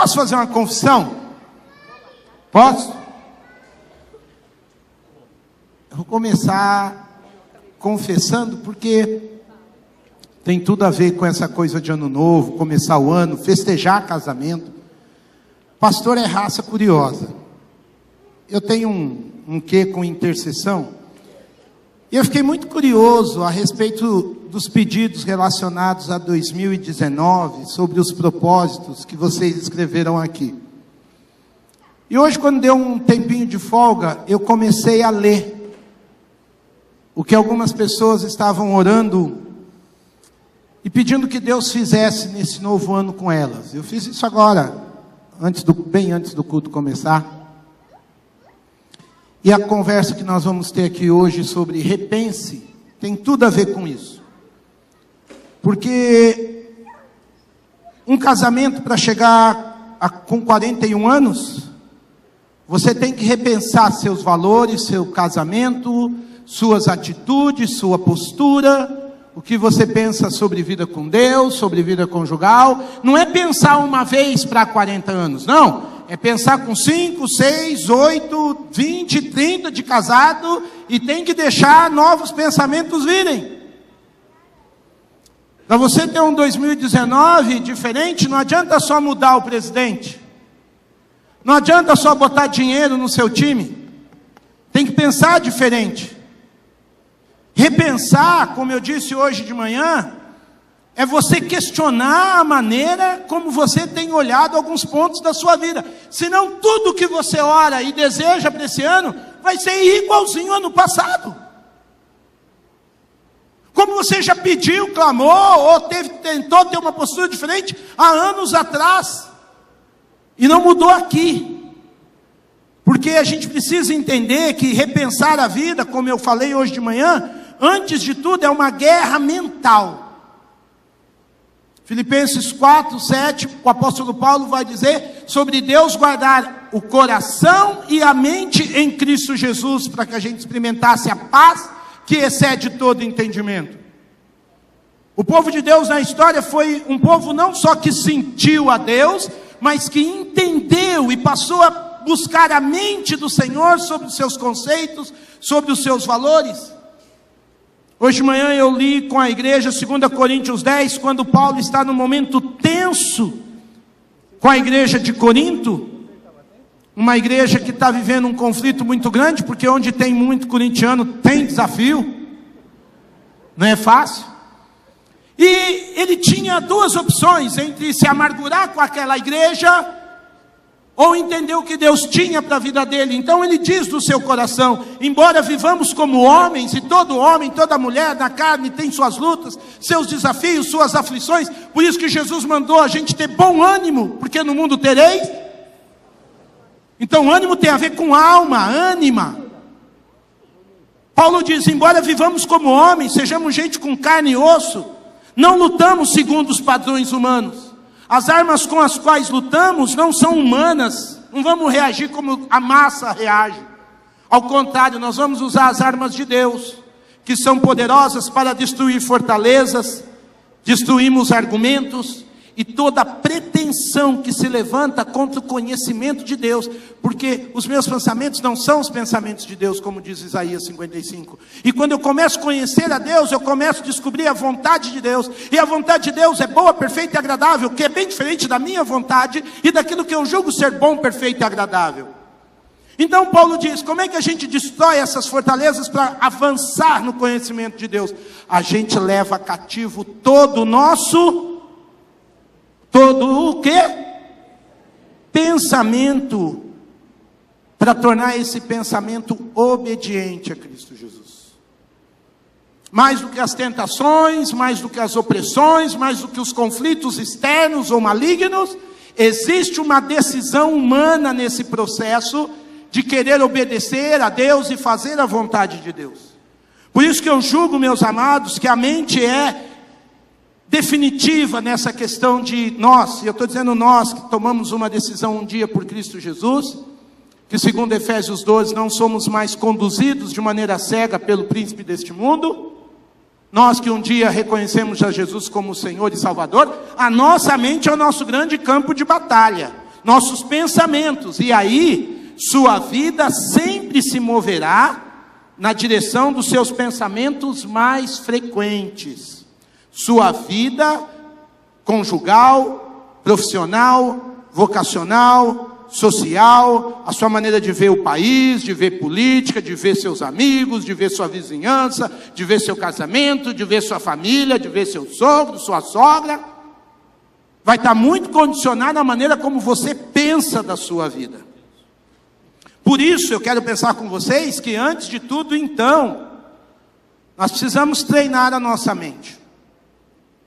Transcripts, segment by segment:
Posso fazer uma confissão? Posso? Eu vou começar confessando, porque tem tudo a ver com essa coisa de ano novo, começar o ano, festejar casamento. Pastor é raça curiosa. Eu tenho um quê com intercessão. E eu fiquei muito curioso a respeito dos pedidos relacionados a 2019, sobre os propósitos que vocês escreveram aqui. E hoje, quando deu um tempinho de folga, eu comecei a ler o que algumas pessoas estavam orando e pedindo que Deus fizesse nesse novo ano com elas. Eu fiz isso agora, bem antes do culto começar. E a conversa que nós vamos ter aqui hoje sobre repense, tem tudo a ver com isso. Porque um casamento, para chegar com 41 anos, você tem que repensar seus valores, seu casamento, suas atitudes, sua postura, o que você pensa sobre vida com Deus, sobre vida conjugal. Não é pensar uma vez para 40 anos, não. É pensar com 5, 6, 8, 20, 30 de casado, e tem que deixar novos pensamentos virem. Para você ter um 2019 diferente, não adianta só mudar o presidente. Não adianta só botar dinheiro no seu time. Tem que pensar diferente. Repensar, como eu disse hoje de manhã, é você questionar a maneira como você tem olhado alguns pontos da sua vida. Senão tudo que você ora e deseja para esse ano vai ser igualzinho ao ano passado. Como você já pediu, clamou, ou tentou ter uma postura diferente há anos atrás, e não mudou aqui. Porque a gente precisa entender que repensar a vida, como eu falei hoje de manhã, antes de tudo é uma guerra mental. Filipenses 4, 7, o apóstolo Paulo vai dizer sobre Deus guardar o coração e a mente em Cristo Jesus, para que a gente experimentasse a paz que excede todo entendimento. O povo de Deus na história foi um povo não só que sentiu a Deus, mas que entendeu e passou a buscar a mente do Senhor sobre os seus conceitos, sobre os seus valores. Hoje de manhã eu li com a igreja 2 Coríntios 10, quando Paulo está num momento tenso com a igreja de Corinto, uma igreja que está vivendo um conflito muito grande, porque onde tem muito corintiano tem desafio, não é fácil. E ele tinha duas opções, entre se amargurar com aquela igreja, ou entender o que Deus tinha para a vida dele. Então ele diz do seu coração: embora vivamos como homens, e todo homem, toda mulher na carne tem suas lutas, seus desafios, suas aflições, por isso que Jesus mandou a gente ter bom ânimo, porque no mundo tereis. Então ânimo tem a ver com alma, ânima. Paulo diz: embora vivamos como homens, sejamos gente com carne e osso, não lutamos segundo os padrões humanos. As armas com as quais lutamos não são humanas, não vamos reagir como a massa reage. Ao contrário, nós vamos usar as armas de Deus, que são poderosas para destruir fortalezas, destruímos argumentos e toda pretensão que se levanta contra o conhecimento de Deus, porque os meus pensamentos não são os pensamentos de Deus, como diz Isaías 55. E quando eu começo a conhecer a Deus, eu começo a descobrir a vontade de Deus, e a vontade de Deus é boa, perfeita e agradável, que é bem diferente da minha vontade e daquilo que eu julgo ser bom, perfeito e agradável. Então Paulo diz: como é que a gente destrói essas fortalezas para avançar no conhecimento de Deus? A gente leva cativo todo o quê? Pensamento, para tornar esse pensamento obediente a Cristo Jesus. Mais do que as tentações, mais do que as opressões, mais do que os conflitos externos ou malignos, existe uma decisão humana nesse processo de querer obedecer a Deus e fazer a vontade de Deus. Por isso que eu julgo, meus amados, que a mente é definitiva nessa questão de nós, e eu estou dizendo nós, que tomamos uma decisão um dia por Cristo Jesus, que segundo Efésios 12, não somos mais conduzidos de maneira cega pelo príncipe deste mundo. Nós que um dia reconhecemos a Jesus como Senhor e Salvador, a nossa mente é o nosso grande campo de batalha. nossos pensamentos. E aí, sua vida sempre se moverá na direção dos seus pensamentos mais frequentes. Sua vida conjugal, profissional, vocacional, social, a sua maneira de ver o país, de ver política, de ver seus amigos, de ver sua vizinhança, de ver seu casamento, de ver sua família, de ver seu sogro, sua sogra, vai estar muito condicionado à maneira como você pensa da sua vida. Por isso eu quero pensar com vocês que antes de tudo, então, nós precisamos treinar a nossa mente.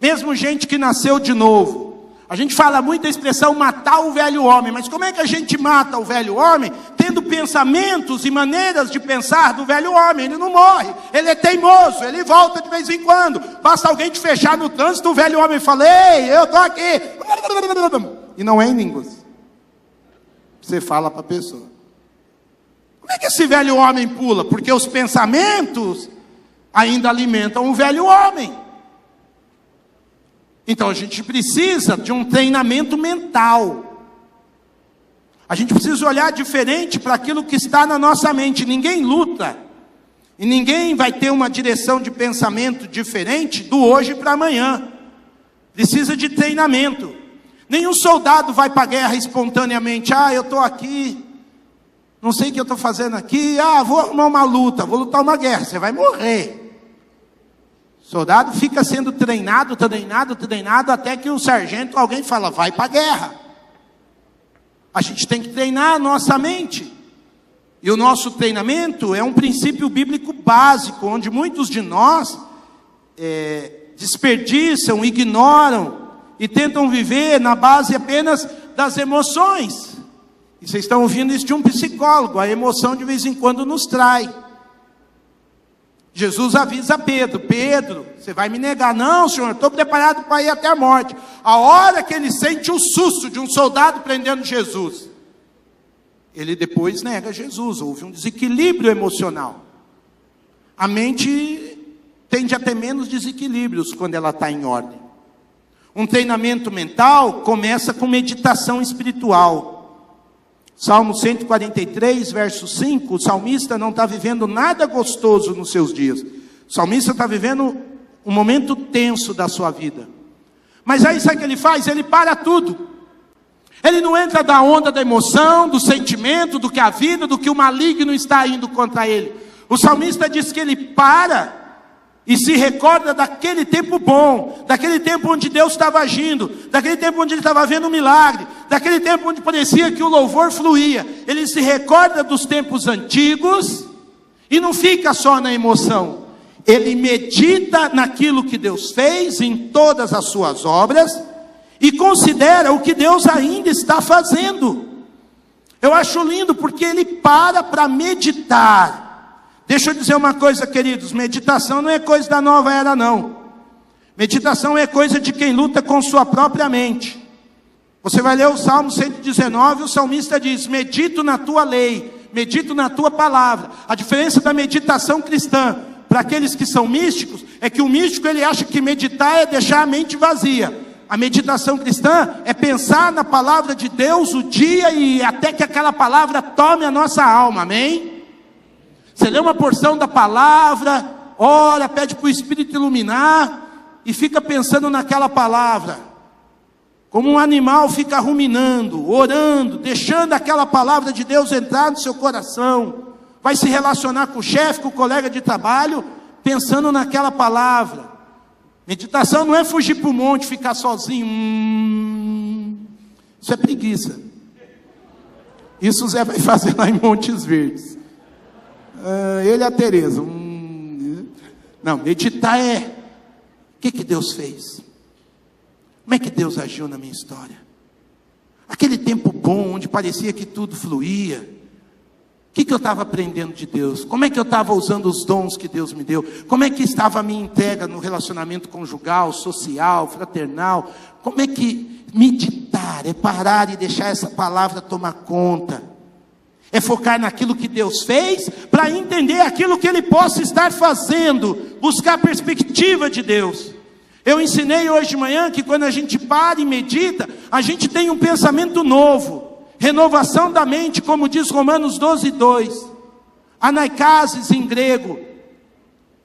Mesmo gente que nasceu de novo, a gente fala muito a expressão matar o velho homem, mas como é que a gente mata o velho homem? Tendo pensamentos e maneiras de pensar do velho homem. Ele não morre, ele é teimoso, ele volta de vez em quando. Basta alguém te fechar no trânsito, o velho homem fala: ei, eu estou aqui. E não é em línguas. Você fala para a pessoa. Como é que esse velho homem pula? Porque os pensamentos ainda alimentam o velho homem. Então a gente precisa de um treinamento mental. A gente precisa olhar diferente para aquilo que está na nossa mente. Ninguém luta. E ninguém vai ter uma direção de pensamento diferente do hoje para amanhã. Precisa de treinamento. Nenhum soldado vai para a guerra espontaneamente. Eu estou aqui, não sei o que eu estou fazendo aqui. Vou arrumar uma luta, vou lutar uma guerra. Você vai morrer. O soldado fica sendo treinado, até que o sargento, alguém fala: vai para a guerra. A gente tem que treinar a nossa mente. E o nosso treinamento é um princípio bíblico básico, onde muitos de nós desperdiçam, ignoram e tentam viver na base apenas das emoções. E vocês estão ouvindo isso de um psicólogo: a emoção de vez em quando nos trai. Jesus avisa Pedro: Pedro, você vai me negar? Não, Senhor, estou preparado para ir até a morte. A hora que ele sente o susto de um soldado prendendo Jesus, ele depois nega Jesus. Houve um desequilíbrio emocional. A mente tende a ter menos desequilíbrios quando ela está em ordem. Um treinamento mental começa com meditação espiritual. Salmo 143, verso 5, o salmista não está vivendo nada gostoso nos seus dias. O salmista está vivendo um momento tenso da sua vida. Mas aí sabe o que ele faz? Ele para tudo. Ele não entra da onda da emoção, do sentimento, do que a vida, do que o maligno está indo contra ele. O salmista diz que ele para e se recorda daquele tempo bom, daquele tempo onde Deus estava agindo, daquele tempo onde ele estava vendo um milagre, daquele tempo onde parecia que o louvor fluía. Ele se recorda dos tempos antigos e não fica só na emoção. Ele medita naquilo que Deus fez, em todas as suas obras, e considera o que Deus ainda está fazendo. Eu acho lindo porque ele para meditar. Deixa eu dizer uma coisa, queridos: meditação não é coisa da nova era, não. Meditação é coisa de quem luta com sua própria mente. Você vai ler o Salmo 119, o salmista diz: medito na tua lei, medito na tua palavra. A diferença da meditação cristã para aqueles que são místicos é que o místico, ele acha que meditar é deixar a mente vazia. A meditação cristã é pensar na palavra de Deus o dia e até que aquela palavra tome a nossa alma, amém? Você lê uma porção da palavra, ora, pede para o Espírito iluminar e fica pensando naquela palavra. Como um animal fica ruminando, orando, deixando aquela palavra de Deus entrar no seu coração. Vai se relacionar com o chefe, com o colega de trabalho, pensando naquela palavra. Meditação não é fugir para o monte, ficar sozinho. Isso é preguiça. Isso o Zé vai fazer lá em Montes Verdes. Ele e a Tereza. Não, meditar é: o que Deus fez? Como é que Deus agiu na minha história? Aquele tempo bom, onde parecia que tudo fluía. O que eu estava aprendendo de Deus? Como é que eu estava usando os dons que Deus me deu? Como é que estava a minha entrega no relacionamento conjugal, social, fraternal? Como é que meditar é parar e deixar essa palavra tomar conta? É focar naquilo que Deus fez, para entender aquilo que Ele possa estar fazendo, buscar a perspectiva de Deus. Eu ensinei hoje de manhã que quando a gente para e medita, a gente tem um pensamento novo. Renovação da mente, como diz Romanos 12:2. Anaikasis em grego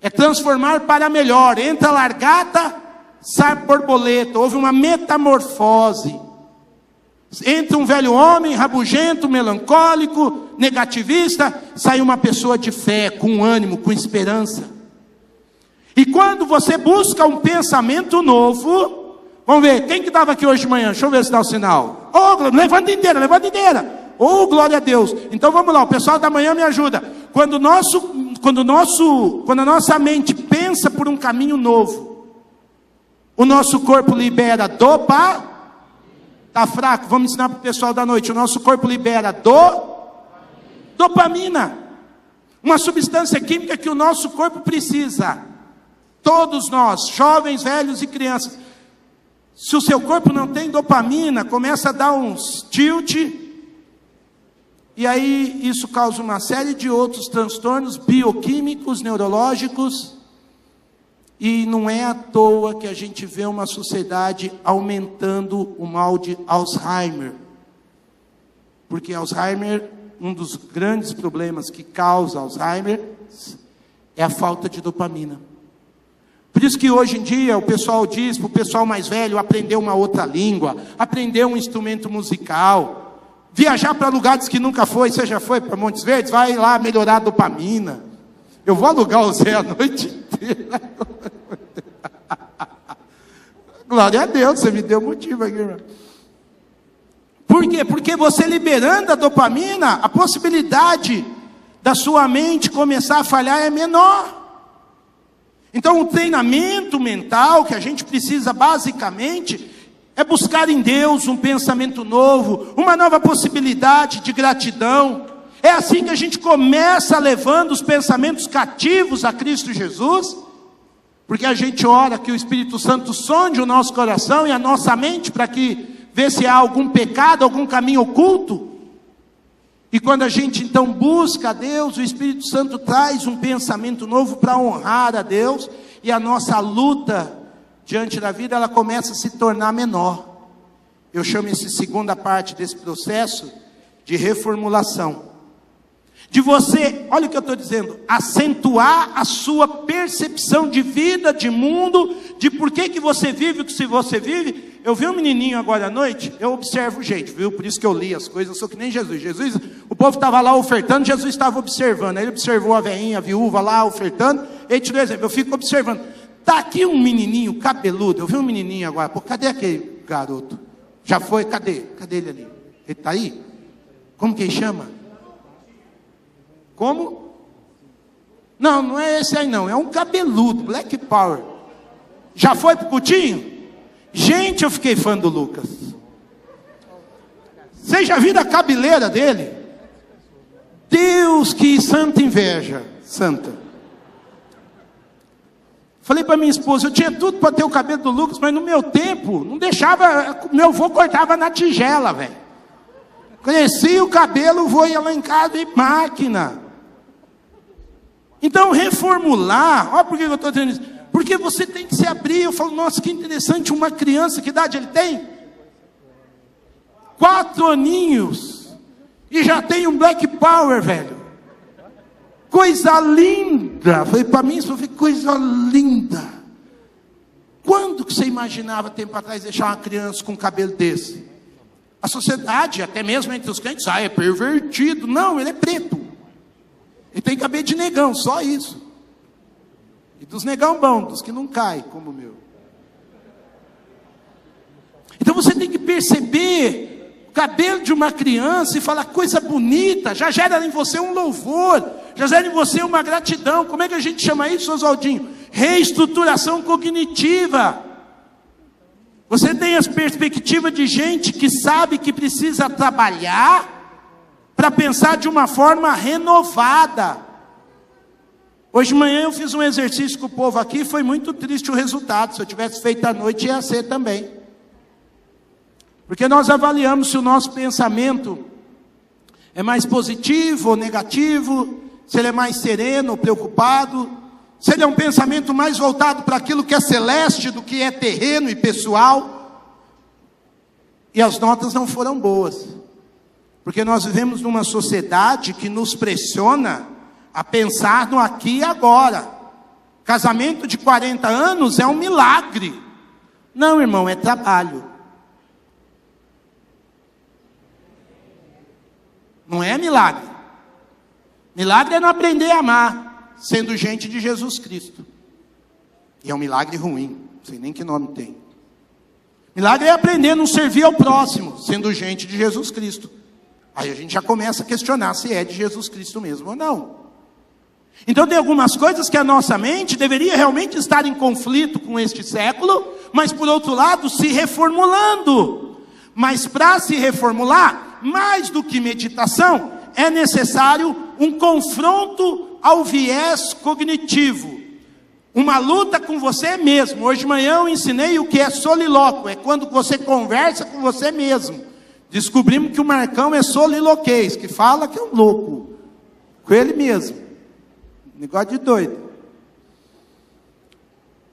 é transformar para melhor. Entra largata, sai borboleta. Houve uma metamorfose. Entra um velho homem rabugento, melancólico, negativista, sai uma pessoa de fé, com ânimo, com esperança. E quando você busca um pensamento novo, vamos ver, quem que estava aqui hoje de manhã? Deixa eu ver se dá o sinal. Levanta inteira, levanta inteira. Glória a Deus. Então vamos lá, o pessoal da manhã me ajuda. Quando a nossa mente pensa por um caminho novo, o nosso corpo libera dopamina. Está fraco, vamos ensinar para o pessoal da noite. O nosso corpo libera dopamina. Uma substância química que o nosso corpo precisa. Todos nós, jovens, velhos e crianças. Se o seu corpo não tem dopamina, começa a dar uns tilt. E aí isso causa uma série de outros transtornos bioquímicos, neurológicos. E não é à toa que a gente vê uma sociedade aumentando o mal de Alzheimer. Porque Alzheimer, um dos grandes problemas que causa Alzheimer, é a falta de dopamina. Por isso que hoje em dia o pessoal diz para o pessoal mais velho aprender uma outra língua, aprender um instrumento musical, viajar para lugares que nunca foi. Você já foi para Montes Verdes? Vai lá melhorar a dopamina. Eu vou alugar o Zé a noite inteira. Glória a Deus, você me deu motivo aqui, irmão. Por quê? Porque você liberando a dopamina, a possibilidade da sua mente começar a falhar é menor. Então o treinamento mental que a gente precisa basicamente é buscar em Deus um pensamento novo, uma nova possibilidade de gratidão. É assim que a gente começa levando os pensamentos cativos a Cristo Jesus, porque a gente ora que o Espírito Santo sonde o nosso coração e a nossa mente para que vê se há algum pecado, algum caminho oculto. E quando a gente então busca a Deus, o Espírito Santo traz um pensamento novo para honrar a Deus, e a nossa luta diante da vida, ela começa a se tornar menor. Eu chamo essa segunda parte desse processo de reformulação. De você, olha o que eu estou dizendo, acentuar a sua percepção de vida, de mundo, de por que você vive o que você vive. Eu vi um menininho agora à noite, eu observo gente, viu? Por isso que eu li as coisas, eu sou que nem Jesus. Jesus, o povo estava lá ofertando, Jesus estava observando. Aí ele observou a velhinha, a viúva lá ofertando, ele tirou exemplo, eu fico observando. Está aqui um menininho cabeludo, eu vi um menininho agora, pô, cadê aquele garoto? Já foi, cadê? Cadê ele ali? Ele está aí? Como que ele chama? Como? Não, não é esse aí não, é um cabeludo, Black Power. Já foi pro cultinho? Gente, eu fiquei fã do Lucas. Vocês já viram a cabeleira dele? Deus, que santa inveja, santa. Falei para minha esposa, eu tinha tudo para ter o cabelo do Lucas, mas no meu tempo, não deixava, meu avô cortava na tigela, velho. Crescia o cabelo, o avô ia lá em casa e máquina. Então, reformular, olha por que eu estou dizendo isso. Porque você tem que se abrir. Eu falo, nossa, que interessante, uma criança, que idade ele tem? 4 aninhos. E já tem um Black Power, velho. Coisa linda. Falei para mim, isso foi coisa linda. Quando que você imaginava, tempo atrás, deixar uma criança com um cabelo desse? A sociedade, até mesmo entre os crentes, é pervertido. Não, ele é preto. Ele tem cabelo de negão, só isso. E dos negão bom, dos que não caem, como o meu. Então você tem que perceber o cabelo de uma criança e falar coisa bonita, já gera em você um louvor, já gera em você uma gratidão. Como é que a gente chama isso, Oswaldinho? Reestruturação cognitiva. Você tem as perspectivas de gente que sabe que precisa trabalhar para pensar de uma forma renovada. Hoje de manhã eu fiz um exercício com o povo aqui, foi muito triste o resultado. Se eu tivesse feito à noite, ia ser também. Porque nós avaliamos se o nosso pensamento é mais positivo ou negativo, se ele é mais sereno ou preocupado, se ele é um pensamento mais voltado para aquilo que é celeste do que é terreno e pessoal. E as notas não foram boas. Porque nós vivemos numa sociedade que nos pressiona a pensar no aqui e agora. Casamento de 40 anos é um milagre. Não, irmão, é trabalho. Não é milagre. Milagre é não aprender a amar, sendo gente de Jesus Cristo. E é um milagre ruim, não sei nem que nome tem. Milagre é aprender a não servir ao próximo, sendo gente de Jesus Cristo. Aí a gente já começa a questionar se é de Jesus Cristo mesmo ou não. Então tem algumas coisas que a nossa mente deveria realmente estar em conflito com este século, mas por outro lado se reformulando. Mas para se reformular, mais do que meditação, é necessário um confronto ao viés cognitivo. Uma luta com você mesmo. Hoje de manhã eu ensinei o que é solilóquio. É quando você conversa com você mesmo. Descobrimos que o Marcão é soliloquês, que fala que é um louco. Com ele mesmo. Negócio de doido.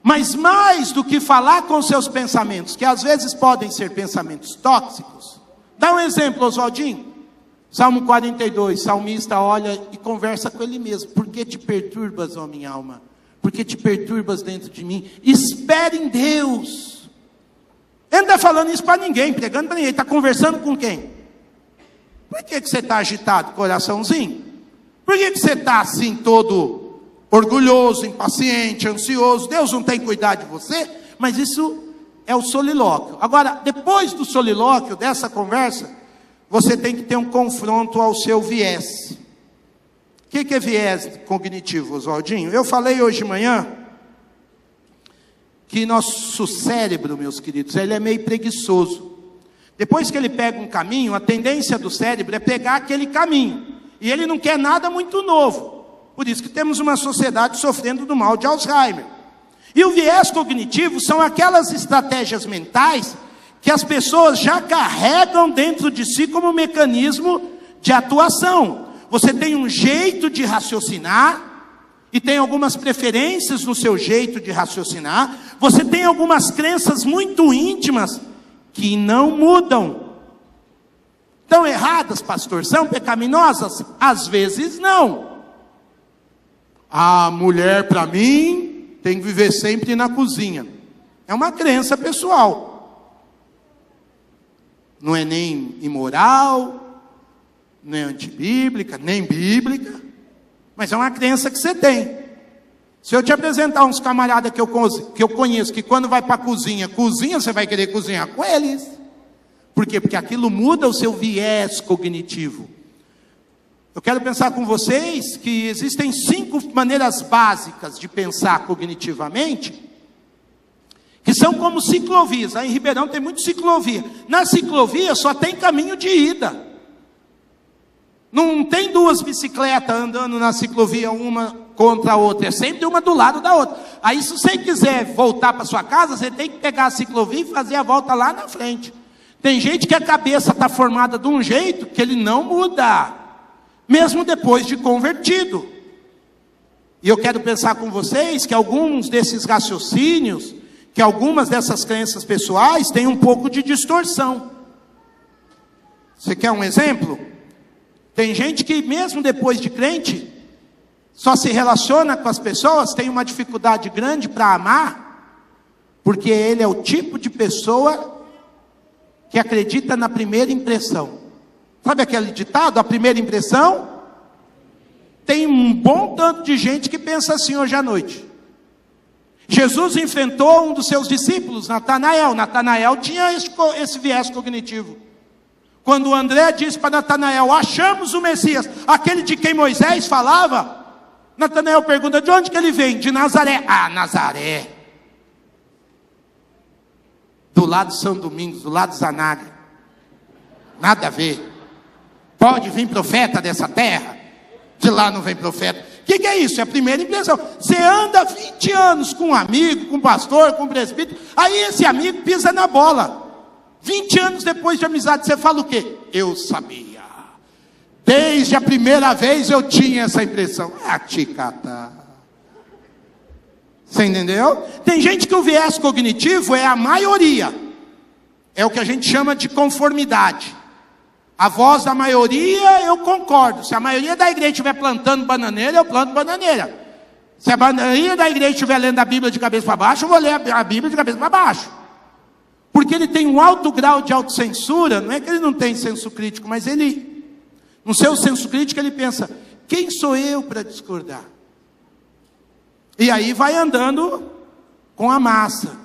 Mas mais do que falar com seus pensamentos, que às vezes podem ser pensamentos tóxicos. Dá um exemplo, Oswaldinho. Salmo 42, salmista olha e conversa com ele mesmo. Por que te perturbas, ó minha alma? Por que te perturbas dentro de mim? Espere em Deus. Ele não está falando isso para ninguém, pregando para ninguém. Ele está conversando com quem? Por que você está agitado, coraçãozinho? Por que você está assim todo orgulhoso, impaciente, ansioso? Deus não tem cuidado de você? Mas isso é o solilóquio. Agora, depois do solilóquio, dessa conversa, você tem que ter um confronto ao seu viés. O que é viés cognitivo, Oswaldinho? Eu falei hoje de manhã que nosso cérebro, meus queridos, ele é meio preguiçoso. Depois que ele pega um caminho, a tendência do cérebro é pegar aquele caminho. E ele não quer nada muito novo. Por isso que temos uma sociedade sofrendo do mal de Alzheimer. E o viés cognitivo são aquelas estratégias mentais que as pessoas já carregam dentro de si como mecanismo de atuação. Você tem um jeito de raciocinar, e tem algumas preferências no seu jeito de raciocinar. Você tem algumas crenças muito íntimas que não mudam. Estão erradas, pastor? São pecaminosas? Às vezes não. A mulher, para mim, tem que viver sempre na cozinha. É uma crença pessoal. Não é nem imoral, nem antibíblica, nem bíblica, mas é uma crença que você tem. Se eu te apresentar uns camaradas que eu conheço, que quando vai para a cozinha, você vai querer cozinhar com eles. Por quê? Porque aquilo muda o seu viés cognitivo. Eu quero pensar com vocês que existem 5 maneiras básicas de pensar cognitivamente, que são como ciclovias. Aí em Ribeirão tem muito ciclovia. Na ciclovia só tem caminho de ida. Não tem 2 bicicletas andando na ciclovia, uma contra a outra. É sempre uma do lado da outra. Aí se você quiser voltar para sua casa, você tem que pegar a ciclovia e fazer a volta lá na frente. Tem gente que a cabeça está formada de um jeito que ele não muda, mesmo depois de convertido. E eu quero pensar com vocês que alguns desses raciocínios, que algumas dessas crenças pessoais têm um pouco de distorção. Você quer um exemplo? Tem gente que mesmo depois de crente, só se relaciona com as pessoas, tem uma dificuldade grande para amar, porque ele é o tipo de pessoa que acredita na primeira impressão. Sabe aquele ditado, a primeira impressão? Tem um bom tanto de gente que pensa assim hoje à noite. Jesus enfrentou um dos seus discípulos, Natanael. Natanael tinha esse viés cognitivo. Quando o André disse para Natanael, achamos o Messias, aquele de quem Moisés falava, Natanael pergunta, de onde que ele vem? De Nazaré. Ah, Nazaré. Do lado de São Domingos, do lado de Zanaga. Nada a ver. Pode vir profeta dessa terra? De lá não vem profeta. O que é isso? É a primeira impressão. Você anda 20 anos com um amigo, com um pastor, com um presbítero, aí esse amigo pisa na bola. 20 anos depois de amizade, você fala o quê? Eu sabia. Desde a primeira vez eu tinha essa impressão. Ah, ticata. Você entendeu? Tem gente que o viés cognitivo é a maioria. É o que a gente chama de conformidade. A voz da maioria, eu concordo. Se a maioria da igreja estiver plantando bananeira, eu planto bananeira. Se a maioria da igreja estiver lendo a Bíblia de cabeça para baixo, eu vou ler a Bíblia de cabeça para baixo. Porque ele tem um alto grau de autocensura. Não é que ele não tem senso crítico, mas ele, no seu senso crítico, ele pensa: quem sou eu para discordar? E aí vai andando com a massa.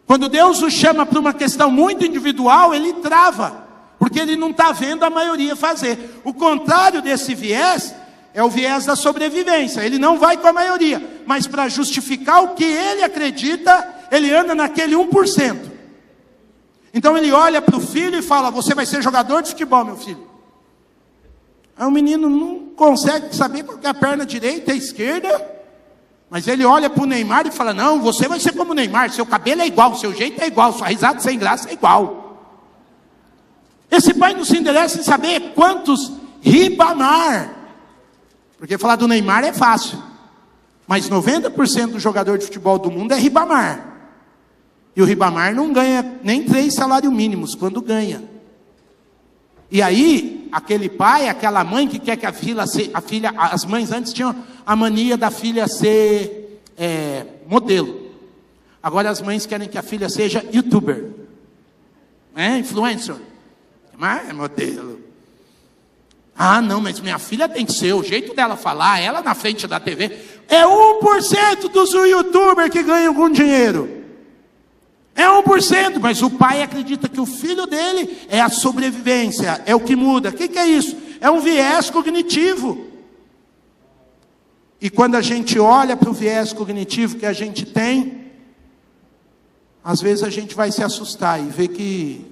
Quando Deus o chama para uma questão muito individual, ele trava, porque ele não está vendo a maioria fazer. O contrário desse viés é o viés da sobrevivência. Ele não vai com a maioria, mas para justificar o que ele acredita, ele anda naquele 1%. Então ele olha para o filho e fala: você vai ser jogador de futebol, meu filho. Aí o menino não consegue saber qual é a perna direita e a esquerda, mas ele olha para o Neymar e fala: não, você vai ser como o Neymar, seu cabelo é igual, seu jeito é igual, sua risada sem graça é igual. Esse pai não se interessa em saber quantos Ribamar, porque falar do Neymar é fácil, mas 90% do jogador de futebol do mundo é Ribamar. E o Ribamar não ganha nem 3 salários mínimos quando ganha. E aí, aquele pai, aquela mãe que quer que a filha, as mães antes tinham a mania da filha ser modelo. Agora as mães querem que a filha seja youtuber, influencer, mas é modelo. Ah, não, mas minha filha tem que ser, o jeito dela falar, ela na frente da TV. É 1% dos youtubers que ganham com dinheiro. É 1%, mas o pai acredita que o filho dele é a sobrevivência, é o que muda. O que é isso? É um viés cognitivo. E quando a gente olha para o viés cognitivo que a gente tem, às vezes a gente vai se assustar e ver que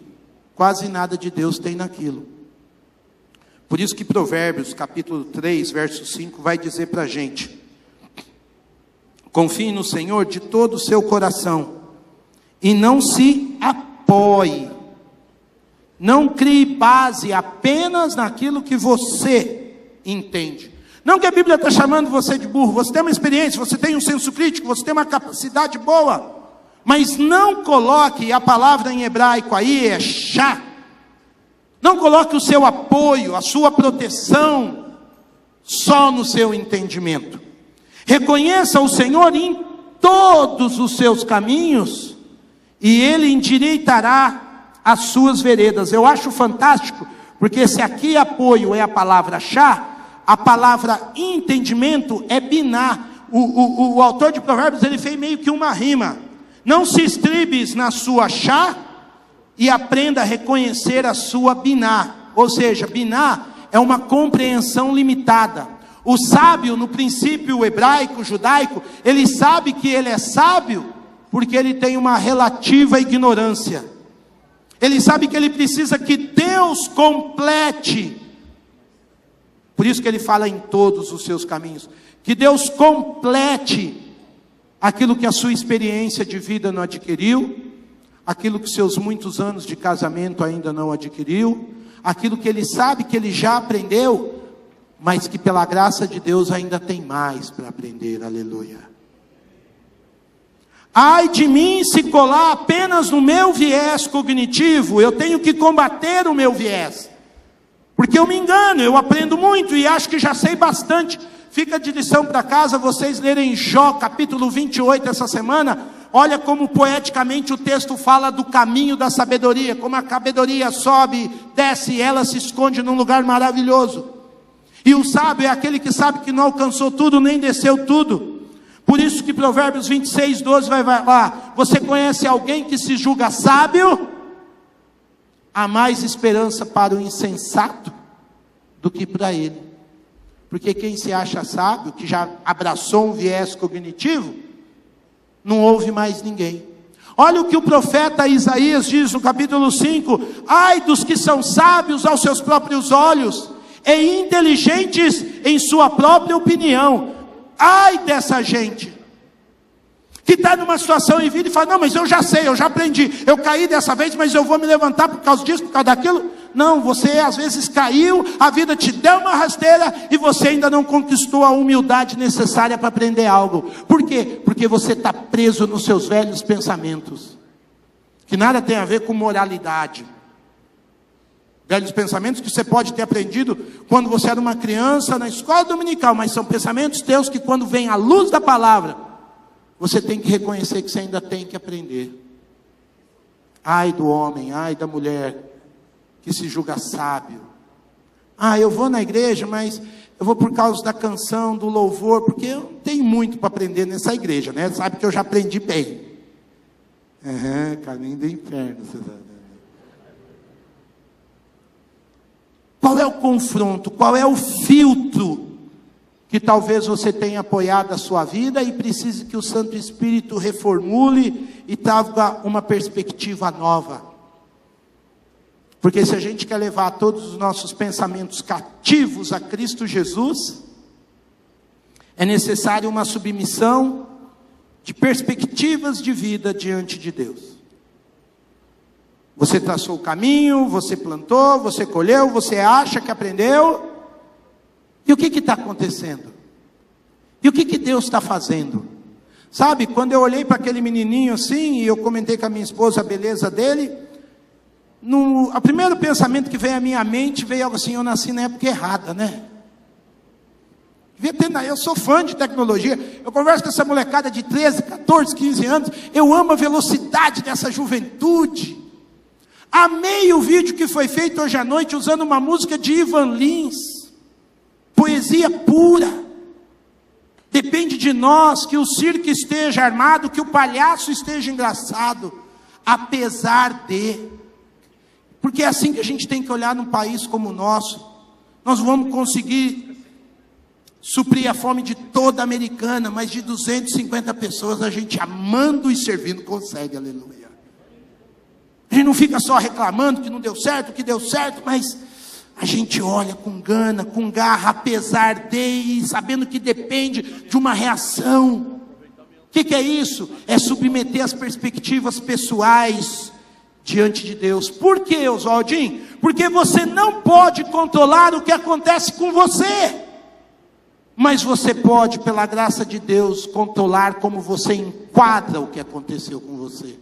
quase nada de Deus tem naquilo. Por isso que Provérbios, capítulo 3, verso 5, vai dizer para a gente: confie no Senhor de todo o seu coração, e não se apoie, não crie base apenas naquilo que você entende. Não que a Bíblia está chamando você de burro, você tem uma experiência, você tem um senso crítico, você tem uma capacidade boa, mas não coloque, a palavra em hebraico aí é shá, não coloque o seu apoio, a sua proteção só no seu entendimento. Reconheça o Senhor em todos os seus caminhos, e Ele endireitará as suas veredas. Eu acho fantástico, porque se aqui apoio é a palavra chá, a palavra entendimento é biná. O autor de Provérbios, ele fez meio que uma rima. Não se estribes na sua chá, e aprenda a reconhecer a sua biná. Ou seja, biná é uma compreensão limitada. O sábio, no princípio hebraico, judaico, ele sabe que ele é sábio, porque ele tem uma relativa ignorância. Ele sabe que ele precisa que Deus complete. Por isso que ele fala em todos os seus caminhos. Que Deus complete aquilo que a sua experiência de vida não adquiriu, aquilo que seus muitos anos de casamento ainda não adquiriu, aquilo que ele sabe que ele já aprendeu, mas que pela graça de Deus ainda tem mais para aprender. Aleluia. Ai de mim se colar apenas no meu viés cognitivo. Eu tenho que combater o meu viés, porque eu me engano, eu aprendo muito e acho que já sei bastante. Fica de lição para casa, vocês lerem Jó capítulo 28 essa semana. Olha como poeticamente o texto fala do caminho da sabedoria, como a sabedoria sobe, desce e ela se esconde num lugar maravilhoso. E o sábio é aquele que sabe que não alcançou tudo, nem desceu tudo. Por isso que Provérbios 26, 12 vai lá: você conhece alguém que se julga sábio? Há mais esperança para o insensato do que para ele. Porque quem se acha sábio, que já abraçou um viés cognitivo, não ouve mais ninguém. Olha o que o profeta Isaías diz no capítulo 5: ai dos que são sábios aos seus próprios olhos, e inteligentes em sua própria opinião. Ai dessa gente, que está numa situação e vira e fala: não, mas eu já sei, eu já aprendi, eu caí dessa vez, mas eu vou me levantar por causa disso, por causa daquilo. Não, você às vezes caiu, a vida te deu uma rasteira, e você ainda não conquistou a humildade necessária para aprender algo. Por quê? Porque você está preso nos seus velhos pensamentos, que nada tem a ver com moralidade. Velhos pensamentos que você pode ter aprendido quando você era uma criança na escola dominical, mas são pensamentos teus que quando vem à luz da palavra, você tem que reconhecer que você ainda tem que aprender. Ai do homem, ai da mulher que se julga sábio. Eu vou na igreja, mas eu vou por causa da canção, do louvor, porque eu não tenho muito para aprender nessa igreja, né? Sabe que eu já aprendi bem. Caminho do inferno, você sabe. Qual é o confronto? Qual é o filtro que talvez você tenha apoiado a sua vida e precise que o Santo Espírito reformule e traga uma perspectiva nova? Porque se a gente quer levar todos os nossos pensamentos cativos a Cristo Jesus, é necessário uma submissão de perspectivas de vida diante de Deus. Você traçou o caminho, você plantou, você colheu, você acha que aprendeu. E o que está acontecendo? E o que Deus está fazendo? Sabe, quando eu olhei para aquele menininho assim, e eu comentei com a minha esposa a beleza dele, o primeiro pensamento que veio à minha mente, veio algo assim: eu nasci na época errada, né? Eu sou fã de tecnologia, eu converso com essa molecada de 13, 14, 15 anos, eu amo a velocidade dessa juventude. Amei o vídeo que foi feito hoje à noite usando uma música de Ivan Lins, poesia pura. Depende de nós que o circo esteja armado, que o palhaço esteja engraçado, apesar de. Porque é assim que a gente tem que olhar num país como o nosso. Nós vamos conseguir suprir a fome de toda a americana, mas de 250 pessoas a gente amando e servindo consegue, aleluia. A gente não fica só reclamando que não deu certo, que deu certo, mas a gente olha com gana, com garra, apesar de, sabendo que depende de uma reação. O que é isso? É submeter as perspectivas pessoais diante de Deus. Por quê, Oswaldinho? Porque você não pode controlar o que acontece com você, mas você pode, pela graça de Deus, controlar como você enquadra o que aconteceu com você.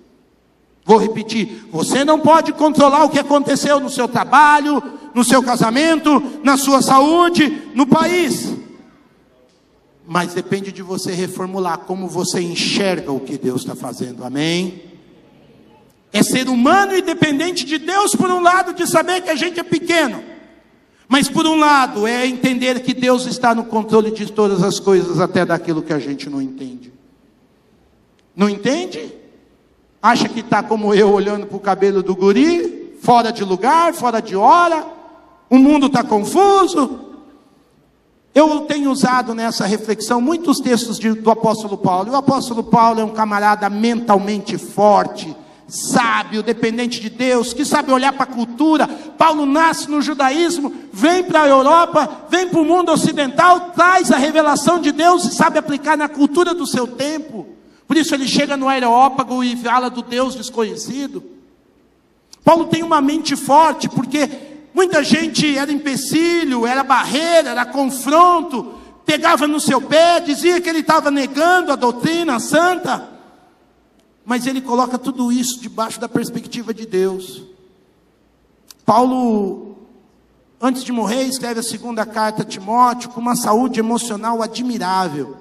Vou repetir: você não pode controlar o que aconteceu no seu trabalho, no seu casamento, na sua saúde, no país. Mas depende de você reformular como você enxerga o que Deus está fazendo, amém? É ser humano e dependente de Deus, por um lado, de saber que a gente é pequeno. Mas por um lado, é entender que Deus está no controle de todas as coisas, até daquilo que a gente não entende. Não entende? Acha que está como eu, olhando para o cabelo do guri, fora de lugar, fora de hora, o mundo está confuso. Eu tenho usado nessa reflexão muitos textos do apóstolo Paulo, e o apóstolo Paulo é um camarada mentalmente forte, sábio, dependente de Deus, que sabe olhar para a cultura. Paulo nasce no judaísmo, vem para a Europa, vem para o mundo ocidental, traz a revelação de Deus e sabe aplicar na cultura do seu tempo. Por isso ele chega no Areópago e fala do Deus desconhecido. Paulo tem uma mente forte, porque muita gente era empecilho, era barreira, era confronto, pegava no seu pé, dizia que ele estava negando a doutrina santa. Mas ele coloca tudo isso debaixo da perspectiva de Deus. Paulo, antes de morrer, escreve a segunda carta a Timóteo com uma saúde emocional admirável.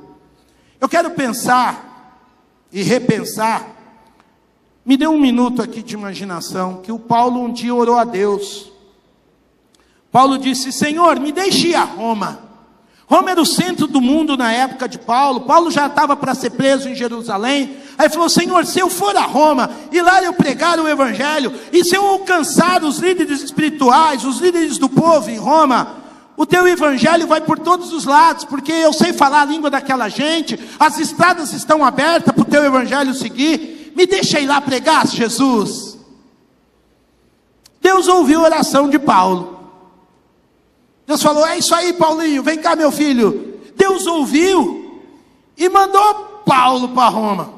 Eu quero pensar e repensar. Me dê um minuto aqui de imaginação, que o Paulo um dia orou a Deus. Paulo disse: Senhor, me deixe ir a Roma. Roma era o centro do mundo na época de Paulo. Paulo já estava para ser preso em Jerusalém. Aí falou: Senhor, se eu for a Roma, e lá eu pregar o evangelho, e se eu alcançar os líderes espirituais, os líderes do povo em Roma, o teu evangelho vai por todos os lados, porque eu sei falar a língua daquela gente, as estradas estão abertas para o teu evangelho seguir. Me deixa ir lá pregar, Jesus. Deus ouviu a oração de Paulo. Deus falou: é isso aí, Paulinho, vem cá, meu filho. Deus ouviu e mandou Paulo para Roma.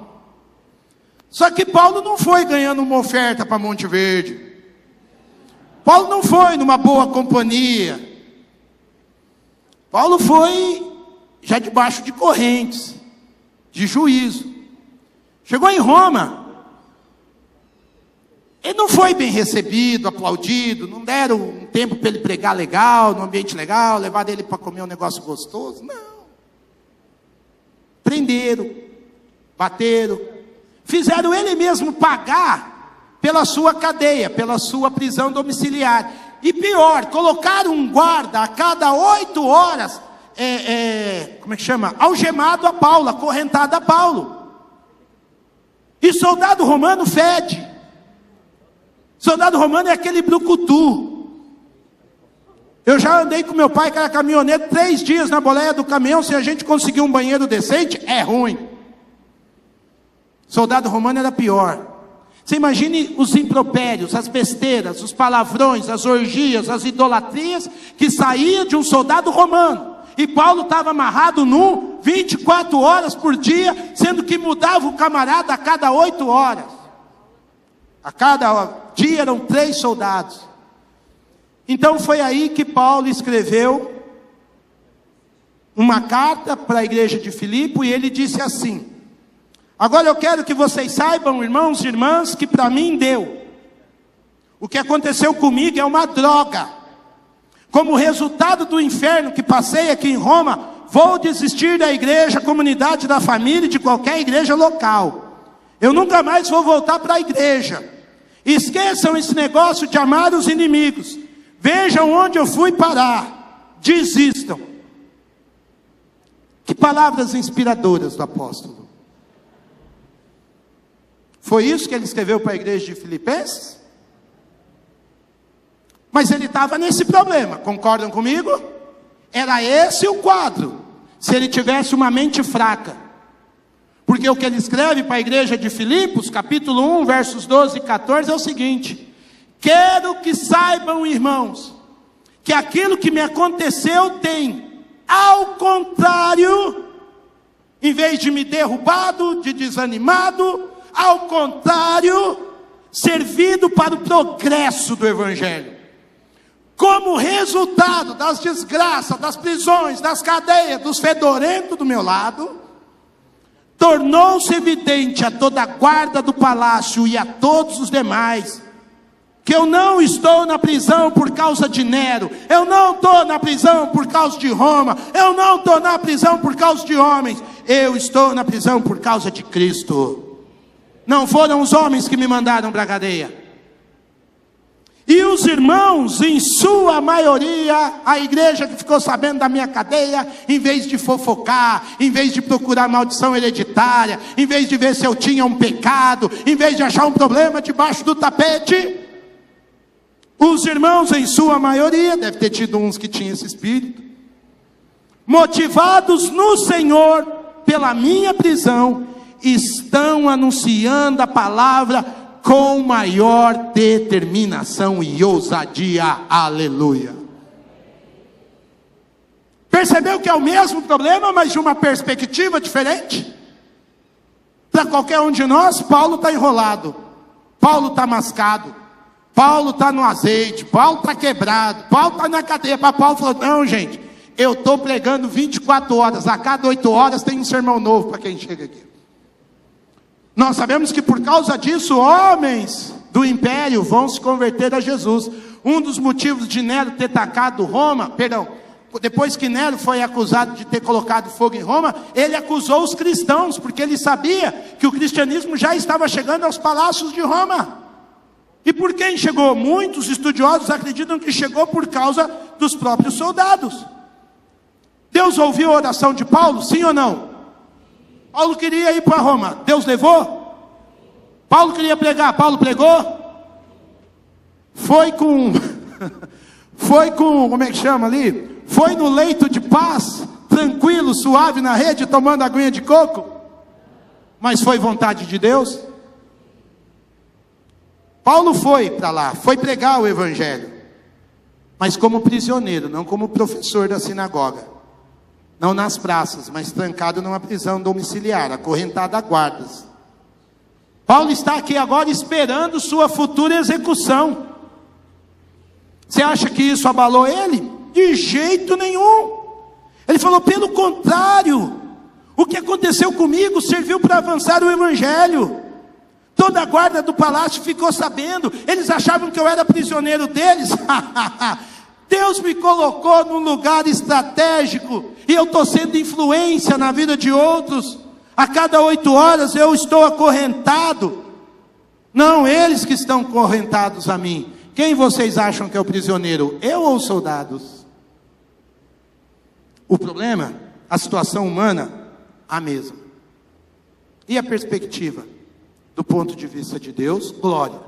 Só que Paulo não foi ganhando uma oferta para Monte Verde. Paulo não foi numa boa companhia. Paulo foi já debaixo de correntes, de juízo. Chegou em Roma. Ele não foi bem recebido, aplaudido, não deram um tempo para ele pregar legal, num ambiente legal, levaram ele para comer um negócio gostoso, não. Prenderam, bateram, fizeram ele mesmo pagar pela sua cadeia, pela sua prisão domiciliar. E pior, colocaram um guarda a cada 8 horas, como é que chama? Algemado a Paulo, acorrentado a Paulo. E soldado romano fede. Soldado romano é aquele brucutu. Eu já andei com meu pai, que era caminhoneiro, 3 dias na boleia do caminhão. Se a gente conseguir um banheiro decente, é ruim. Soldado romano era pior. Você imagine os impropérios, as besteiras, os palavrões, as orgias, as idolatrias que saíam de um soldado romano. E Paulo estava amarrado nu 24 horas por dia, sendo que mudava o camarada a cada 8 horas. A cada dia eram 3 soldados. Então foi aí que Paulo escreveu uma carta para a igreja de Filipe, e ele disse assim: agora eu quero que vocês saibam, irmãos e irmãs, que para mim deu. O que aconteceu comigo é uma droga. Como resultado do inferno que passei aqui em Roma, vou desistir da igreja, comunidade, da família e de qualquer igreja local. Eu nunca mais vou voltar para a igreja. Esqueçam esse negócio de amar os inimigos. Vejam onde eu fui parar. Desistam. Que palavras inspiradoras do apóstolo. Foi isso que ele escreveu para a igreja de Filipenses? Mas ele estava nesse problema, concordam comigo? Era esse o quadro, se ele tivesse uma mente fraca. Porque o que ele escreve para a igreja de Filipos, capítulo 1, versos 12 e 14, é o seguinte: quero que saibam, irmãos, que aquilo que me aconteceu tem, ao contrário, em vez de me derrubado, de desanimado, ao contrário, servido para o progresso do evangelho. Como resultado das desgraças, das prisões, das cadeias, dos fedorentos do meu lado, tornou-se evidente a toda a guarda do palácio e a todos os demais, que eu não estou na prisão por causa de Nero, eu não estou na prisão por causa de Roma, eu não estou na prisão por causa de homens, eu estou na prisão por causa de Cristo. Não foram os homens que me mandaram para a cadeia. E os irmãos, em sua maioria, a igreja que ficou sabendo da minha cadeia, em vez de fofocar, em vez de procurar maldição hereditária, em vez de ver se eu tinha um pecado, em vez de achar um problema debaixo do tapete, os irmãos, em sua maioria, deve ter tido uns que tinham esse espírito, motivados no Senhor pela minha prisão, estão anunciando a palavra com maior determinação e ousadia. Aleluia. Percebeu que é o mesmo problema, mas de uma perspectiva diferente? Para qualquer um de nós, Paulo está enrolado, Paulo está mascado, Paulo está no azeite, Paulo está quebrado, Paulo está na cadeia. Para Paulo falou: não, gente, eu estou pregando 24 horas, a cada 8 horas tem um sermão novo para quem chega aqui. Nós sabemos que por causa disso, homens do império vão se converter a Jesus. Um dos motivos de Nero ter atacado Roma, depois que Nero foi acusado de ter colocado fogo em Roma, ele acusou os cristãos, porque ele sabia que o cristianismo já estava chegando aos palácios de Roma. E por quem chegou? Muitos estudiosos acreditam que chegou por causa dos próprios soldados. Deus ouviu a oração de Paulo, sim ou não? Paulo queria ir para Roma, Deus levou? Paulo queria pregar, Paulo pregou? Foi com, como é que chama ali? Foi no leito de paz, tranquilo, suave na rede, tomando aguinha de coco? Mas foi vontade de Deus? Paulo foi para lá, foi pregar o evangelho, mas como prisioneiro, não como professor da sinagoga. Não nas praças, mas trancado numa prisão domiciliar, acorrentado a guardas. Paulo está aqui agora esperando sua futura execução. Você acha que isso abalou ele? De jeito nenhum. Ele falou: pelo contrário, o que aconteceu comigo serviu para avançar o evangelho. toda a guarda do palácio ficou sabendo. Eles achavam que eu era prisioneiro deles. Deus me colocou num lugar estratégico, e eu estou sendo influência na vida de outros. A cada 8 horas eu estou acorrentado. Não, eles que estão acorrentados a mim. Quem vocês acham que é o prisioneiro? Eu ou os soldados? O problema, a situação humana, a mesma. E a perspectiva? Do ponto de vista de Deus, glória.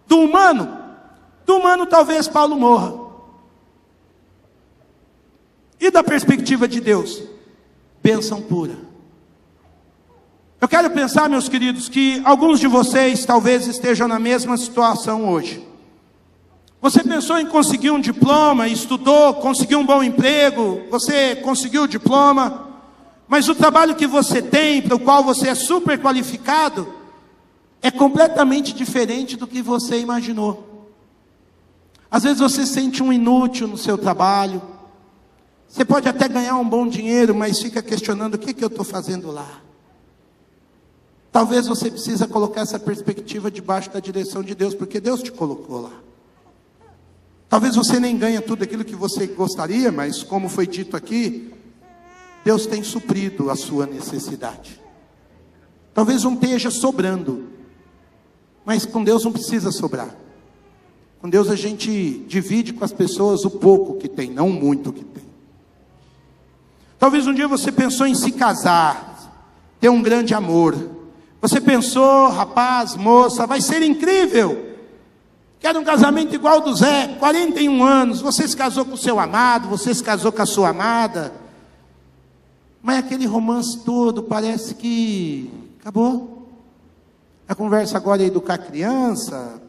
Do humano talvez Paulo morra. E da perspectiva de Deus, bênção pura. Eu quero pensar, meus queridos, que alguns de vocês talvez estejam na mesma situação hoje. Você pensou em conseguir um diploma, estudou, conseguiu um bom emprego, você conseguiu o diploma, mas o trabalho que você tem, para o qual você é super qualificado, é completamente diferente do que você imaginou. Às vezes você sente um inútil no seu trabalho. Você pode até ganhar um bom dinheiro, mas fica questionando o que eu estou fazendo lá. Talvez você precisa colocar essa perspectiva debaixo da direção de Deus, porque Deus te colocou lá. Talvez você nem ganhe tudo aquilo que você gostaria, mas como foi dito aqui, Deus tem suprido a sua necessidade. Talvez não esteja sobrando, mas com Deus não precisa sobrar. Com Deus a gente divide com as pessoas o pouco que tem, não muito que tem. Talvez um dia você pensou em se casar, ter um grande amor. Você pensou, rapaz, moça, vai ser incrível. Quero um casamento igual ao do Zé, 41 anos, você se casou com o seu amado, você se casou com a sua amada. Mas aquele romance todo parece que acabou. A conversa agora é educar a criança,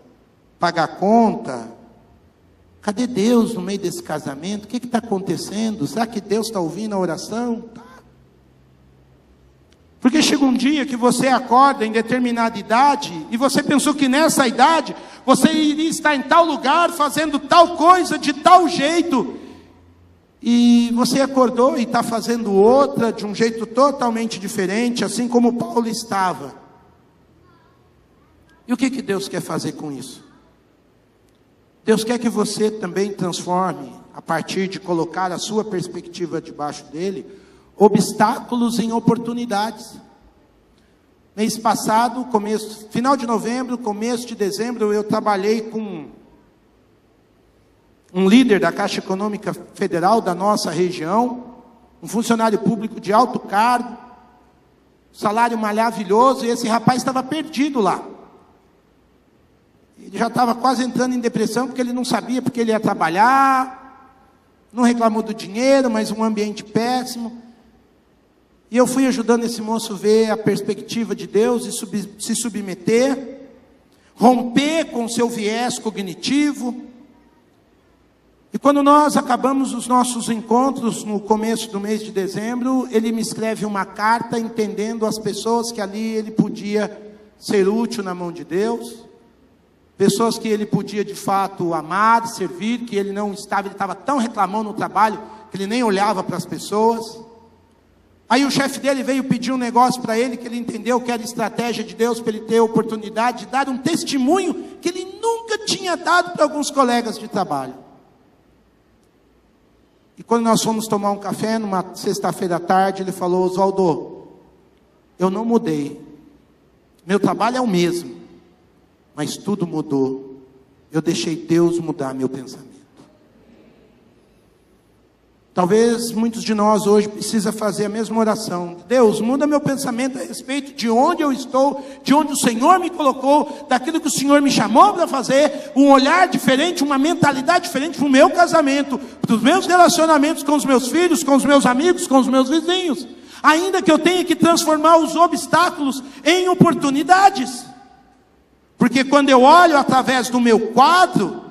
pagar a conta. Cadê Deus no meio desse casamento? O que está acontecendo? Será que Deus está ouvindo a oração? Tá. Porque chega um dia que você acorda em determinada idade, e você pensou que nessa idade, você iria estar em tal lugar, fazendo tal coisa, de tal jeito, e você acordou e está fazendo outra, de um jeito totalmente diferente, assim como Paulo estava. E o que Deus quer fazer com isso? Deus quer que você também transforme, a partir de colocar a sua perspectiva debaixo dele, obstáculos em oportunidades. Mês passado, final de novembro, começo de dezembro, eu trabalhei com um líder da Caixa Econômica Federal da nossa região, um funcionário público de alto cargo, salário maravilhoso, e esse rapaz estava perdido lá. Ele já estava quase entrando em depressão, porque ele não sabia porque ele ia trabalhar, não reclamou do dinheiro, mas um ambiente péssimo. E eu fui ajudando esse moço a ver a perspectiva de Deus e se submeter, romper com o seu viés cognitivo. E quando nós acabamos os nossos encontros no começo do mês de dezembro, ele me escreve uma carta entendendo as pessoas que ali ele podia ser útil na mão de Deus, pessoas que ele podia de fato amar, servir, que ele estava tão reclamando no trabalho que ele nem olhava para as pessoas. Aí o chefe dele veio pedir um negócio para ele, que ele entendeu que era estratégia de Deus, para ele ter a oportunidade de dar um testemunho que ele nunca tinha dado para alguns colegas de trabalho. E quando nós fomos tomar um café, numa sexta-feira à tarde, ele falou: Oswaldo, eu não mudei, meu trabalho é o mesmo, mas tudo mudou, eu deixei Deus mudar meu pensamento. Talvez muitos de nós hoje precisam fazer a mesma oração. Deus, muda meu pensamento a respeito de onde eu estou, de onde o Senhor me colocou, daquilo que o Senhor me chamou para fazer, um olhar diferente, uma mentalidade diferente para o meu casamento, para os meus relacionamentos com os meus filhos, com os meus amigos, com os meus vizinhos. Ainda que eu tenha que transformar os obstáculos em oportunidades. Porque quando eu olho através do meu quadro,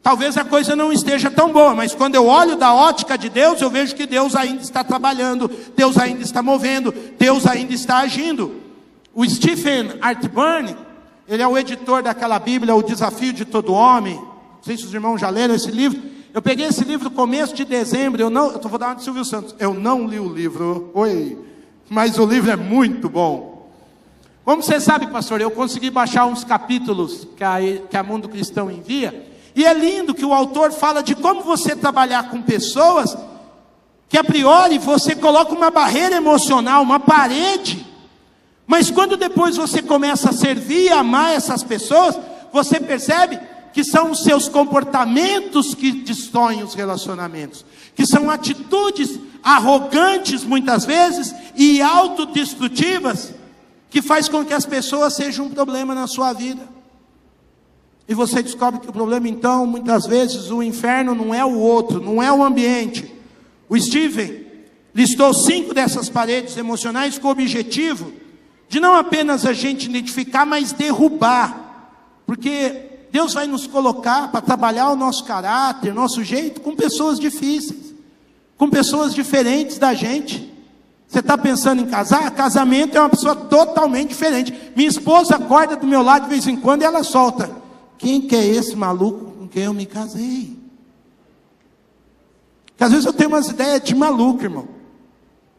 talvez a coisa não esteja tão boa, mas quando eu olho da ótica de Deus, eu vejo que Deus ainda está trabalhando, Deus ainda está movendo, Deus ainda está agindo. O Stephen Arterburn, ele é o editor daquela Bíblia, O Desafio de Todo Homem. Não sei se os irmãos já leram esse livro. Eu peguei esse livro no começo de dezembro, eu vou dar uma de Silvio Santos, eu não li o livro, mas o livro é muito bom. Como você sabe, pastor, eu consegui baixar uns capítulos que a Mundo Cristão envia, e é lindo que o autor fala de como você trabalhar com pessoas que a priori você coloca uma barreira emocional, uma parede, mas quando depois você começa a servir e amar essas pessoas, você percebe que são os seus comportamentos que destroem os relacionamentos, que são atitudes arrogantes muitas vezes e autodestrutivas, que faz com que as pessoas sejam um problema na sua vida. E você descobre que o problema então, muitas vezes, o inferno não é o outro, não é o ambiente. O Steven listou 5 dessas paredes emocionais com o objetivo de não apenas a gente identificar, mas derrubar. Porque Deus vai nos colocar para trabalhar o nosso caráter, nosso jeito, com pessoas difíceis, com pessoas diferentes da gente. Você está pensando em casar? Casamento é uma pessoa totalmente diferente. Minha esposa acorda do meu lado de vez em quando e ela solta: quem que é esse maluco com quem eu me casei? Porque às vezes eu tenho umas ideias de maluco, irmão.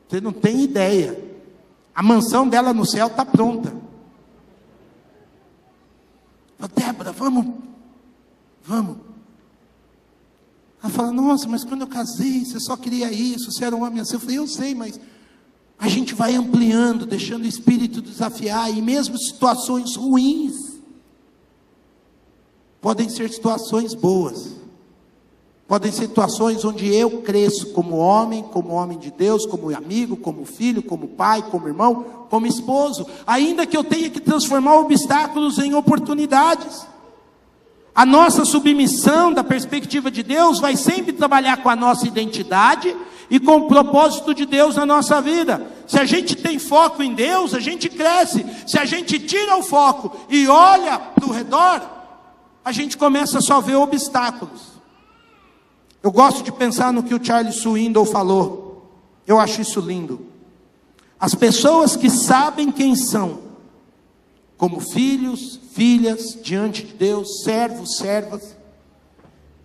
Você não tem ideia. A mansão dela no céu está pronta. Débora, vamos. Ela fala: nossa, mas quando eu casei, você só queria isso, você era um homem assim. Eu falei: eu sei, mas a gente vai ampliando, deixando o Espírito desafiar, e mesmo situações ruins, podem ser situações boas, podem ser situações onde eu cresço como homem de Deus, como amigo, como filho, como pai, como irmão, como esposo, ainda que eu tenha que transformar obstáculos em oportunidades. A nossa submissão da perspectiva de Deus vai sempre trabalhar com a nossa identidade e com o propósito de Deus na nossa vida. Se a gente tem foco em Deus, a gente cresce. Se a gente tira o foco e olha para o redor, a gente começa a só ver obstáculos. Eu gosto de pensar no que o Charles Swindoll falou. Eu acho isso lindo. As pessoas que sabem quem são, como filhos, filhas, diante de Deus, servos, servas.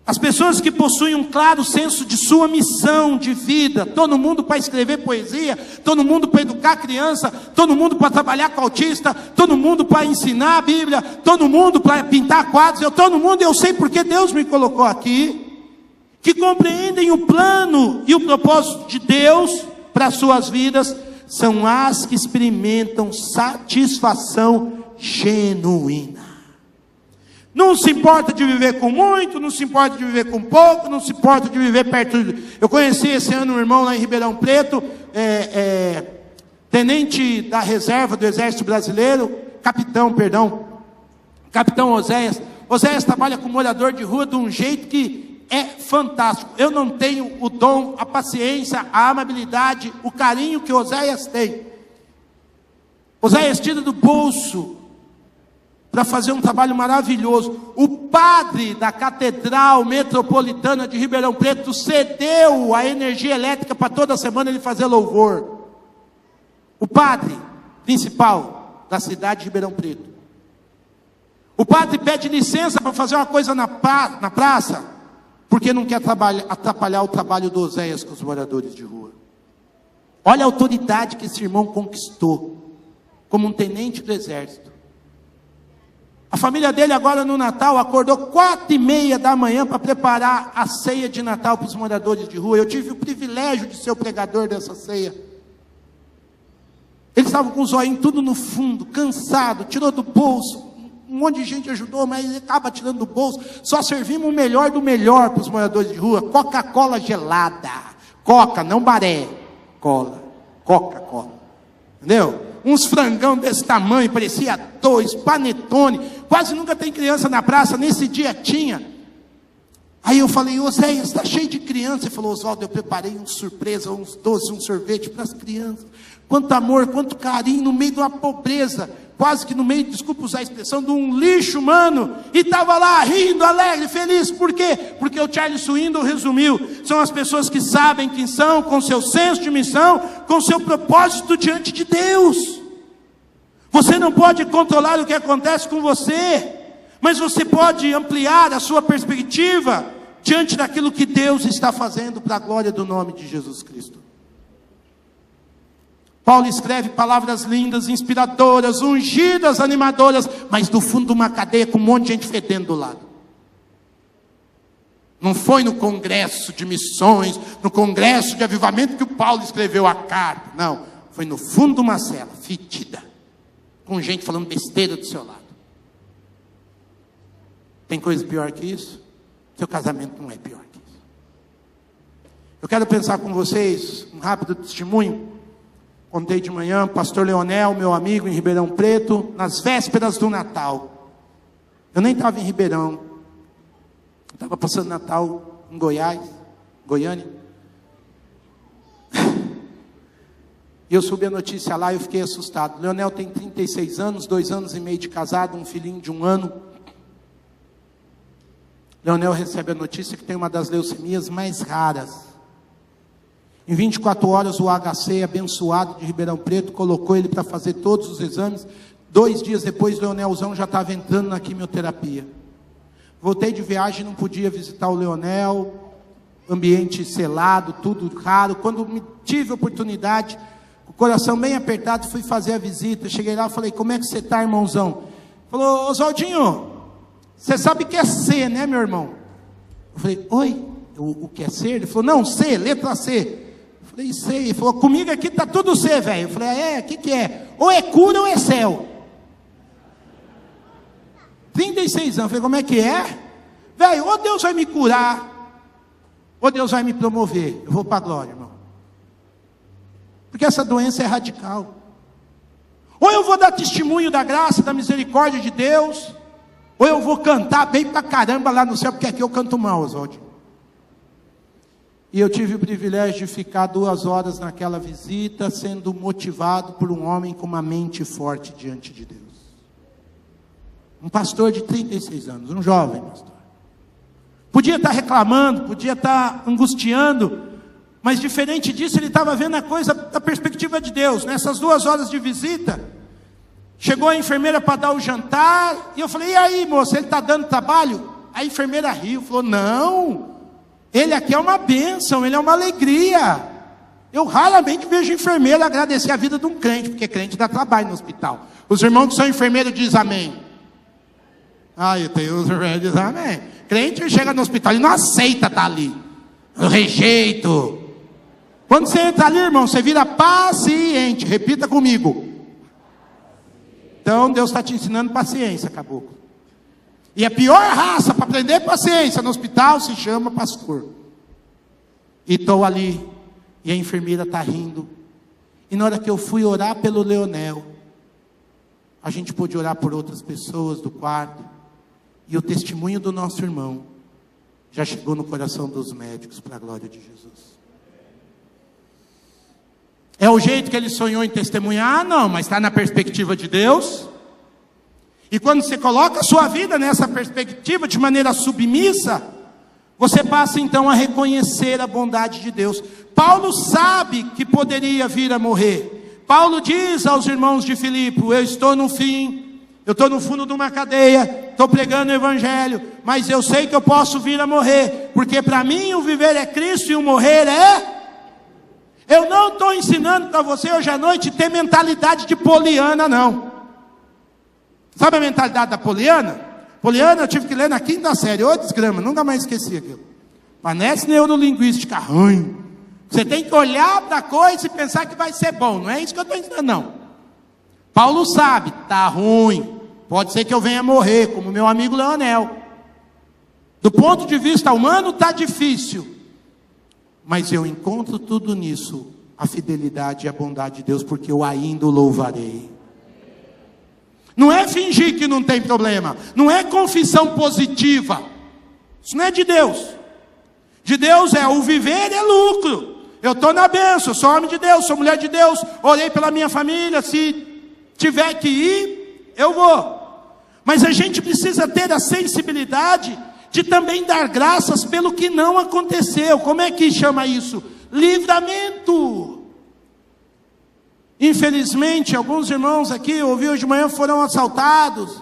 As pessoas que possuem um claro senso de sua missão de vida. Todo mundo para escrever poesia, todo mundo para educar criança, todo mundo para trabalhar com autista, todo mundo para ensinar a Bíblia, todo mundo para pintar quadros, eu sei porque Deus me colocou aqui. Que compreendem o plano e o propósito de Deus para as suas vidas, são as que experimentam satisfação genuína. Não se importa de viver com muito, não se importa de viver com pouco, não se importa de viver perto de... Eu conheci esse ano um irmão lá em Ribeirão Preto, tenente da reserva do Exército Brasileiro, capitão Oséias. Oséias trabalha com morador de rua de um jeito que é fantástico. Eu não tenho o dom, a paciência, a amabilidade, o carinho que Oséias tem. Oséias tira do bolso para fazer um trabalho maravilhoso. O padre da Catedral Metropolitana de Ribeirão Preto cedeu a energia elétrica para toda semana ele fazer louvor. O padre principal da cidade de Ribeirão Preto. O padre pede licença para fazer uma coisa na praça, porque não quer atrapalhar o trabalho do Oséias com os moradores de rua. Olha a autoridade que esse irmão conquistou, como um tenente do exército. A família dele agora no Natal acordou 4h30 da manhã para preparar a ceia de Natal para os moradores de rua. Eu tive o privilégio de ser o pregador dessa ceia. Eles estavam com o zoinho tudo no fundo, cansado, tirou do bolso. Um monte de gente ajudou, mas ele acaba tirando do bolso. Só servimos o melhor do melhor para os moradores de rua. Coca-Cola gelada. Coca, não baré. Coca-Cola. Entendeu? Uns frangão desse tamanho, parecia 2, panetone. Quase nunca tem criança na praça, nesse dia tinha. Aí eu falei: Oséias, está cheio de criança. Ele falou: Oswaldo, eu preparei uma surpresa, uns doces, um sorvete para as crianças. Quanto amor, quanto carinho, no meio de uma pobreza, quase que no meio, desculpa usar a expressão, de um lixo humano. E estava lá, rindo, alegre, feliz. Por quê? Porque o Charles Swindoll resumiu: são as pessoas que sabem quem são, com seu senso de missão, com seu propósito diante de Deus. Você não pode controlar o que acontece com você, mas você pode ampliar a sua perspectiva diante daquilo que Deus está fazendo para a glória do nome de Jesus Cristo. Paulo escreve palavras lindas, inspiradoras, ungidas, animadoras, mas do fundo de uma cadeia com um monte de gente fedendo do lado. Não foi no congresso de missões, no congresso de avivamento que o Paulo escreveu a carta. Não, foi no fundo de uma cela, fedida, com gente falando besteira do seu lado. Tem coisa pior que isso? Seu casamento não é pior que isso. Eu quero pensar com vocês um rápido testemunho. Contei de manhã, pastor Leonel, meu amigo em Ribeirão Preto, nas vésperas do Natal. Eu nem estava em Ribeirão. Eu estava passando Natal em Goiás, Goiânia. E eu soube a notícia lá e eu fiquei assustado. Leonel tem 36 anos, 2 anos e meio de casado, um filhinho de 1 ano. Leonel recebe a notícia que tem uma das leucemias mais raras. Em 24 horas o HC abençoado de Ribeirão Preto colocou ele para fazer todos os exames. 2 dias depois, Leonelzão já estava entrando na quimioterapia. Voltei de viagem, não podia visitar o Leonel, ambiente selado, tudo raro. Quando me tive a oportunidade, com o coração bem apertado, fui fazer a visita. Cheguei lá e falei, como é que você está, irmãozão? Falou, Oswaldinho, você sabe que é C, né, meu irmão? Eu falei, oi, o que é ser? Ele falou, não, C, letra C. Eu falei, sei. Ele falou, comigo aqui tá tudo C, velho. Eu falei, o que é? Ou é cura ou é céu. 36 anos. Eu falei, como é que é? Velho, ou Deus vai me curar, ou Deus vai me promover. Eu vou para a glória, irmão. Porque essa doença é radical. Ou eu vou dar testemunho da graça, da misericórdia de Deus, ou eu vou cantar bem pra caramba lá no céu, porque aqui eu canto mal, Oswaldinho. E eu tive o privilégio de ficar 2 horas naquela visita, sendo motivado por um homem com uma mente forte diante de Deus. Um pastor de 36 anos, um jovem pastor. Podia estar reclamando, podia estar angustiando, mas diferente disso, ele estava vendo a coisa da perspectiva de Deus. Nessas 2 horas de visita, chegou a enfermeira para dar o jantar, e eu falei, e aí, moça, ele está dando trabalho? A enfermeira riu, falou, não, ele aqui é uma bênção, ele é uma alegria. Eu raramente vejo enfermeira agradecer a vida de um crente, porque crente dá trabalho no hospital. Os irmãos que são enfermeiros dizem amém. Eu tenho os irmãos que dizem amém. Crente chega no hospital e não aceita estar ali. Eu rejeito. Quando você entra ali, irmão, você vira paciente. Repita comigo. Então Deus está te ensinando paciência, caboclo. E a pior raça para aprender paciência no hospital se chama pastor. E estou ali, e a enfermeira está rindo. E na hora que eu fui orar pelo Leonel, a gente pôde orar por outras pessoas do quarto. E o testemunho do nosso irmão já chegou no coração dos médicos, para a glória de Jesus. É o jeito que ele sonhou em testemunhar? Não, mas está na perspectiva de Deus. E quando você coloca a sua vida nessa perspectiva de maneira submissa, você passa então a reconhecer a bondade de Deus. Paulo sabe que poderia vir a morrer. Paulo diz aos irmãos de Filipe, eu estou no fim, eu estou no fundo de uma cadeia, estou pregando o evangelho, mas eu sei que eu posso vir a morrer, porque para mim o viver é Cristo e o morrer é... Eu não estou ensinando para você hoje à noite ter mentalidade de Poliana, não. Sabe a mentalidade da Poliana? Poliana eu tive que ler na 5ª série. Ô desgrama, nunca mais esqueci aquilo. Parece neurolinguística ruim. Você tem que olhar para a coisa e pensar que vai ser bom. Não é isso que eu estou ensinando, não. Paulo sabe, está ruim. Pode ser que eu venha morrer, como meu amigo Leonel. Do ponto de vista humano está difícil. Mas eu encontro tudo nisso, a fidelidade e a bondade de Deus, porque eu ainda o louvarei. Não é fingir que não tem problema, não é confissão positiva, isso não é de Deus. De Deus é o viver é lucro. Eu estou na bênção, sou homem de Deus, sou mulher de Deus, orei pela minha família, se tiver que ir, eu vou. Mas a gente precisa ter a sensibilidade de também dar graças pelo que não aconteceu. Como é que chama isso? Livramento. Infelizmente, alguns irmãos aqui, eu ouvi hoje de manhã, foram assaltados.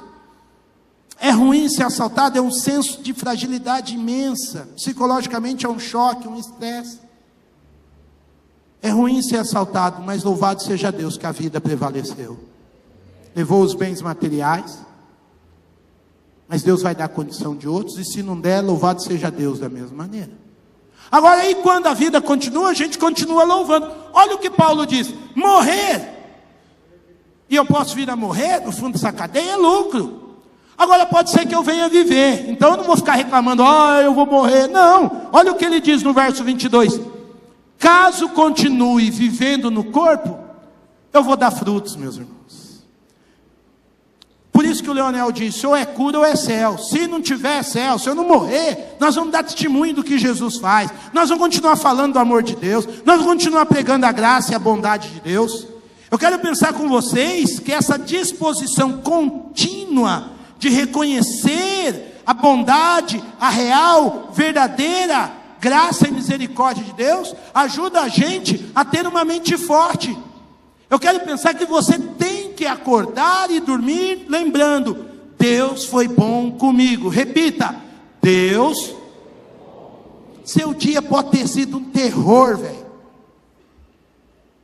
É ruim ser assaltado, é um senso de fragilidade imensa. Psicologicamente é um choque, um estresse. É ruim. ruim ser assaltado, mas louvado seja Deus que a vida prevaleceu. Levou os bens materiais, mas Deus vai dar condição de outros, e se não der, louvado seja Deus da mesma maneira. Agora aí quando a vida continua, a gente continua louvando. Olha o que Paulo diz: morrer, e eu posso vir a morrer no fundo dessa cadeia, é lucro. Agora pode ser que eu venha viver, então eu não vou ficar reclamando, eu vou morrer. Não, olha o que ele diz no verso 22. Caso continue vivendo no corpo, eu vou dar frutos, meus irmãos. Por isso que o Leonel disse, ou é cura ou é céu. Se não tiver céu, se eu não morrer, nós vamos dar testemunho do que Jesus faz. Nós vamos continuar falando do amor de Deus. Nós vamos continuar pregando a graça e a bondade de Deus. Eu quero pensar com vocês que essa disposição contínua de reconhecer a bondade, a real, verdadeira graça e misericórdia de Deus, ajuda a gente a ter uma mente forte. Eu quero pensar que você tem que acordar e dormir lembrando, Deus foi bom comigo. Repita, Deus. Seu dia pode ter sido um terror, velho,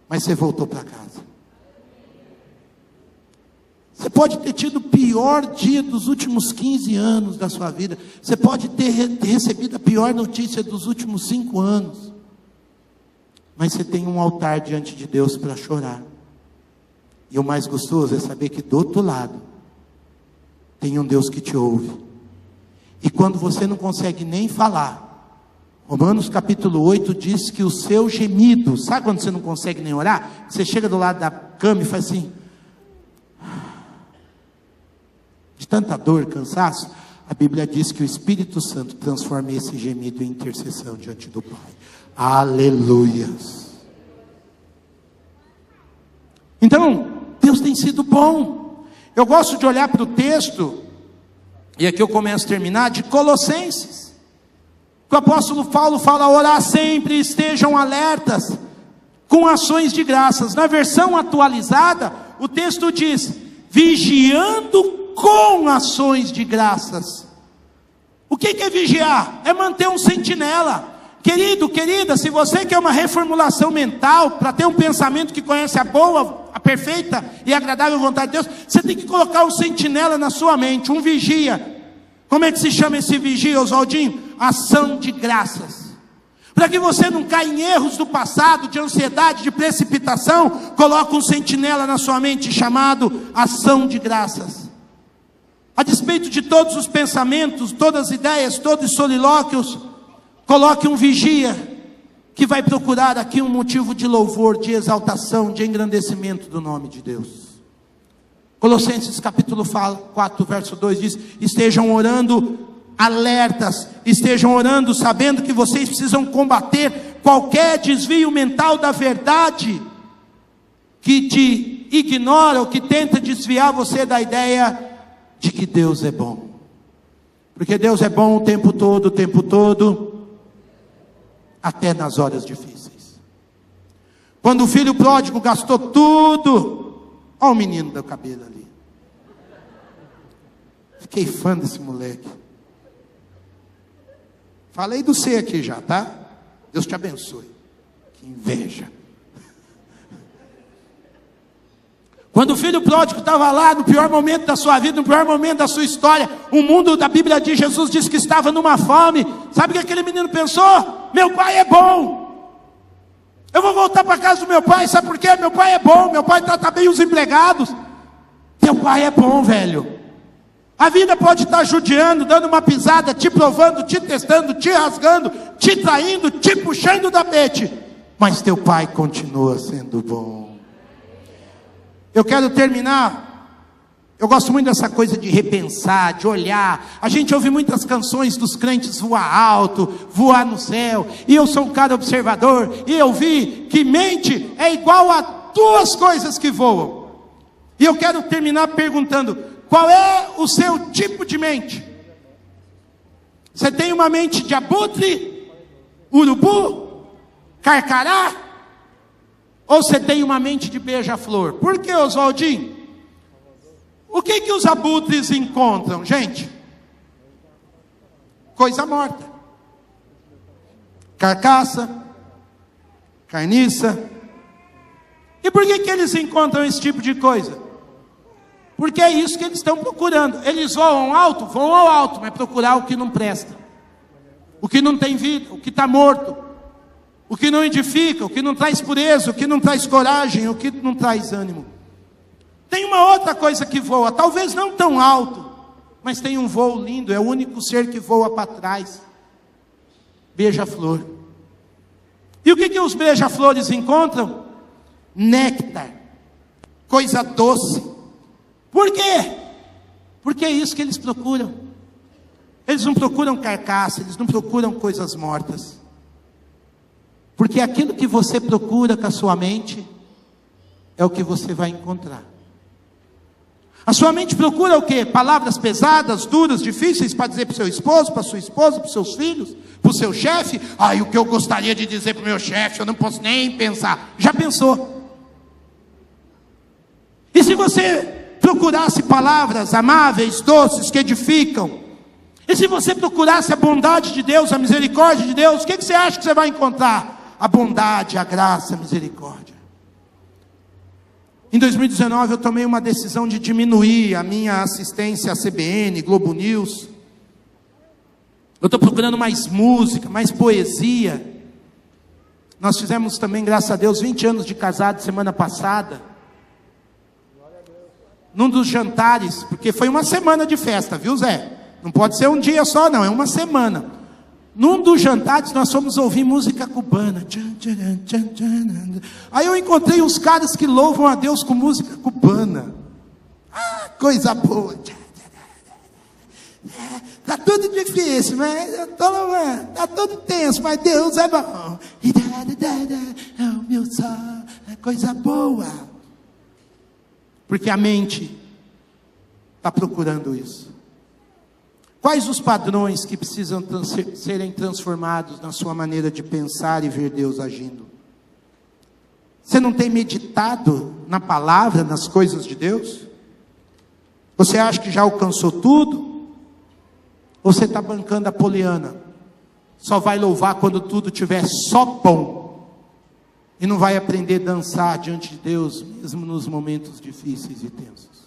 mas você voltou para casa. Você pode ter tido o pior dia dos últimos 15 anos da sua vida. Você pode ter recebido a pior notícia dos últimos 5 anos. Mas você tem um altar diante de Deus para chorar. E o mais gostoso é saber que do outro lado tem um Deus que te ouve. E quando você não consegue nem falar, Romanos capítulo 8 diz que o seu gemido, sabe quando você não consegue nem orar? Você chega do lado da cama e faz assim, de tanta dor, cansaço, a Bíblia diz que o Espírito Santo transforma esse gemido em intercessão diante do Pai. Aleluias. Então, Deus tem sido bom. Eu gosto de olhar para o texto, e aqui eu começo a terminar, de Colossenses. O apóstolo Paulo fala, orar sempre, estejam alertas, com ações de graças. Na versão atualizada, o texto diz, vigiando com ações de graças. O que é vigiar? É manter um sentinela. Querido, querida, se você quer uma reformulação mental, para ter um pensamento que conhece a boa, a perfeita e agradável vontade de Deus, você tem que colocar um sentinela na sua mente, um vigia. Como é que se chama esse vigia, Oswaldinho? Ação de graças. Para que você não caia em erros do passado, de ansiedade, de precipitação, coloca um sentinela na sua mente chamado ação de graças. A despeito de todos os pensamentos, todas as ideias, todos os solilóquios, coloque um vigia, que vai procurar aqui um motivo de louvor, de exaltação, de engrandecimento do nome de Deus. Colossenses capítulo 4, verso 2 diz, estejam orando alertas, estejam orando sabendo que vocês precisam combater qualquer desvio mental da verdade, que te ignora ou que tenta desviar você da ideia de que Deus é bom. Porque Deus é bom o tempo todo, até nas horas difíceis. Quando o filho pródigo gastou tudo, olha o menino do cabelo ali. Fiquei fã desse moleque. Falei do C aqui já, tá? Deus te abençoe. Que inveja. Quando o filho pródigo estava lá, no pior momento da sua vida, no pior momento da sua história, o mundo da Bíblia de Jesus diz que estava numa fome. Sabe o que aquele menino pensou? Meu pai é bom. Eu vou voltar para casa do meu pai, sabe por quê? Meu pai é bom, meu pai trata bem os empregados. Teu pai é bom, velho. A vida pode estar judiando, dando uma pisada, te provando, te testando, te rasgando, te traindo, te puxando do tapete. Mas teu pai continua sendo bom. Eu quero terminar, eu gosto muito dessa coisa de repensar, de olhar. A gente ouve muitas canções dos crentes voar alto, voar no céu. E eu sou um cara observador, e eu vi que mente é igual a duas coisas que voam. E eu quero terminar perguntando, qual é o seu tipo de mente? Você tem uma mente de abutre, urubu, carcará? Ou você tem uma mente de beija-flor? Por que, Oswaldinho? O que os abutres encontram, gente? Coisa morta. Carcaça, carniça, E por que eles encontram esse tipo de coisa? Porque é isso que eles estão procurando. Eles voam ao alto, mas procurar o que não presta, o que não tem vida, o que está morto, o que não edifica, o que não traz pureza, o que não traz coragem, o que não traz ânimo. Tem uma outra coisa que voa, talvez não tão alto, mas tem um voo lindo, é o único ser que voa para trás. Beija-flor. E o que os beija-flores encontram? Néctar, coisa doce. Por quê? Porque é isso que eles procuram. Eles não procuram carcaça, eles não procuram coisas mortas. Porque aquilo que você procura com a sua mente é o que você vai encontrar. A sua mente procura o quê? Palavras pesadas, duras, difíceis para dizer para o seu esposo, para a sua esposa, para os seus filhos, para o seu chefe. E o que eu gostaria de dizer para o meu chefe, eu não posso nem pensar. Já pensou? E se você procurasse palavras amáveis, doces, que edificam, e se você procurasse a bondade de Deus, a misericórdia de Deus, o que você acha que você vai encontrar? A bondade, a graça, a misericórdia. Em 2019 eu tomei uma decisão de diminuir a minha assistência à CBN, Globo News. Eu estou procurando mais música, mais poesia. Nós fizemos também, graças a Deus, 20 anos de casado semana passada. Num dos jantares, porque foi uma semana de festa, viu, Zé? Não pode ser um dia só, não, é uma semana. Num dos jantares nós fomos ouvir música cubana. Aí eu encontrei uns caras que louvam a Deus com música cubana. Coisa boa. Tá tudo difícil, mas eu tô louvando. Tá tudo tenso, mas Deus é bom. É o meu sol, é coisa boa. Porque a mente está procurando isso. Quais os padrões que precisam serem transformados na sua maneira de pensar e ver Deus agindo? Você não tem meditado na palavra, nas coisas de Deus? Você acha que já alcançou tudo? Ou você está bancando a poliana? Só vai louvar quando tudo estiver só bom. E não vai aprender a dançar diante de Deus, mesmo nos momentos difíceis e tensos.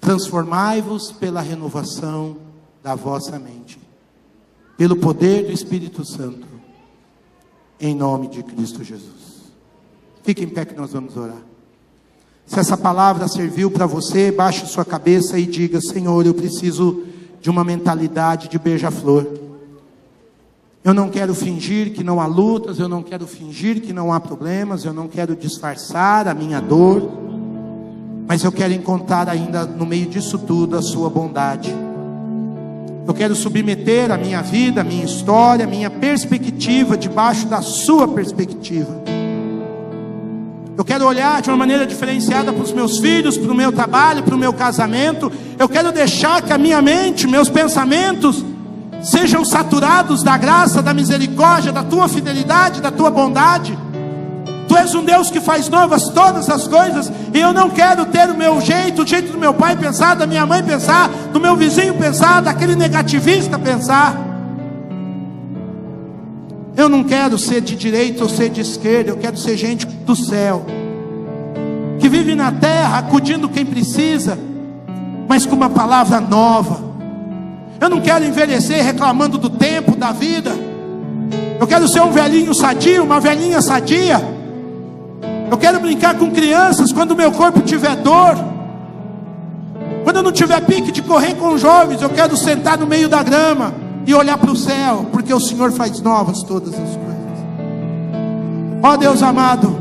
Transformai-vos pela renovação da vossa mente, pelo poder do Espírito Santo, em nome de Cristo Jesus. Fique em pé que nós vamos orar. Se essa palavra serviu para você, baixe sua cabeça e diga: Senhor, eu preciso de uma mentalidade de beija-flor. Eu não quero fingir que não há lutas, eu não quero fingir que não há problemas, eu não quero disfarçar a minha dor, mas eu quero encontrar ainda no meio disso tudo a sua bondade. Eu quero submeter a minha vida, a minha história, a minha perspectiva debaixo da sua perspectiva. Eu quero olhar de uma maneira diferenciada para os meus filhos, para o meu trabalho, para o meu casamento. Eu quero deixar que a minha mente, meus pensamentos sejam saturados da graça, da misericórdia, da tua fidelidade, da tua bondade. Tu és um Deus que faz novas todas as coisas, e eu não quero ter o meu jeito, o jeito do meu pai pensar, da minha mãe pensar, do meu vizinho pensar, daquele negativista pensar. Eu não quero ser de direita ou ser de esquerda, eu quero ser gente do céu, que vive na terra acudindo quem precisa, mas com uma palavra nova. Eu não quero envelhecer reclamando do tempo, da vida. Eu quero ser um velhinho sadio, uma velhinha sadia. Eu quero brincar com crianças quando o meu corpo tiver dor. Quando eu não tiver pique de correr com jovens, eu quero sentar no meio da grama e olhar para o céu, porque o Senhor faz novas todas as coisas. Ó Deus amado,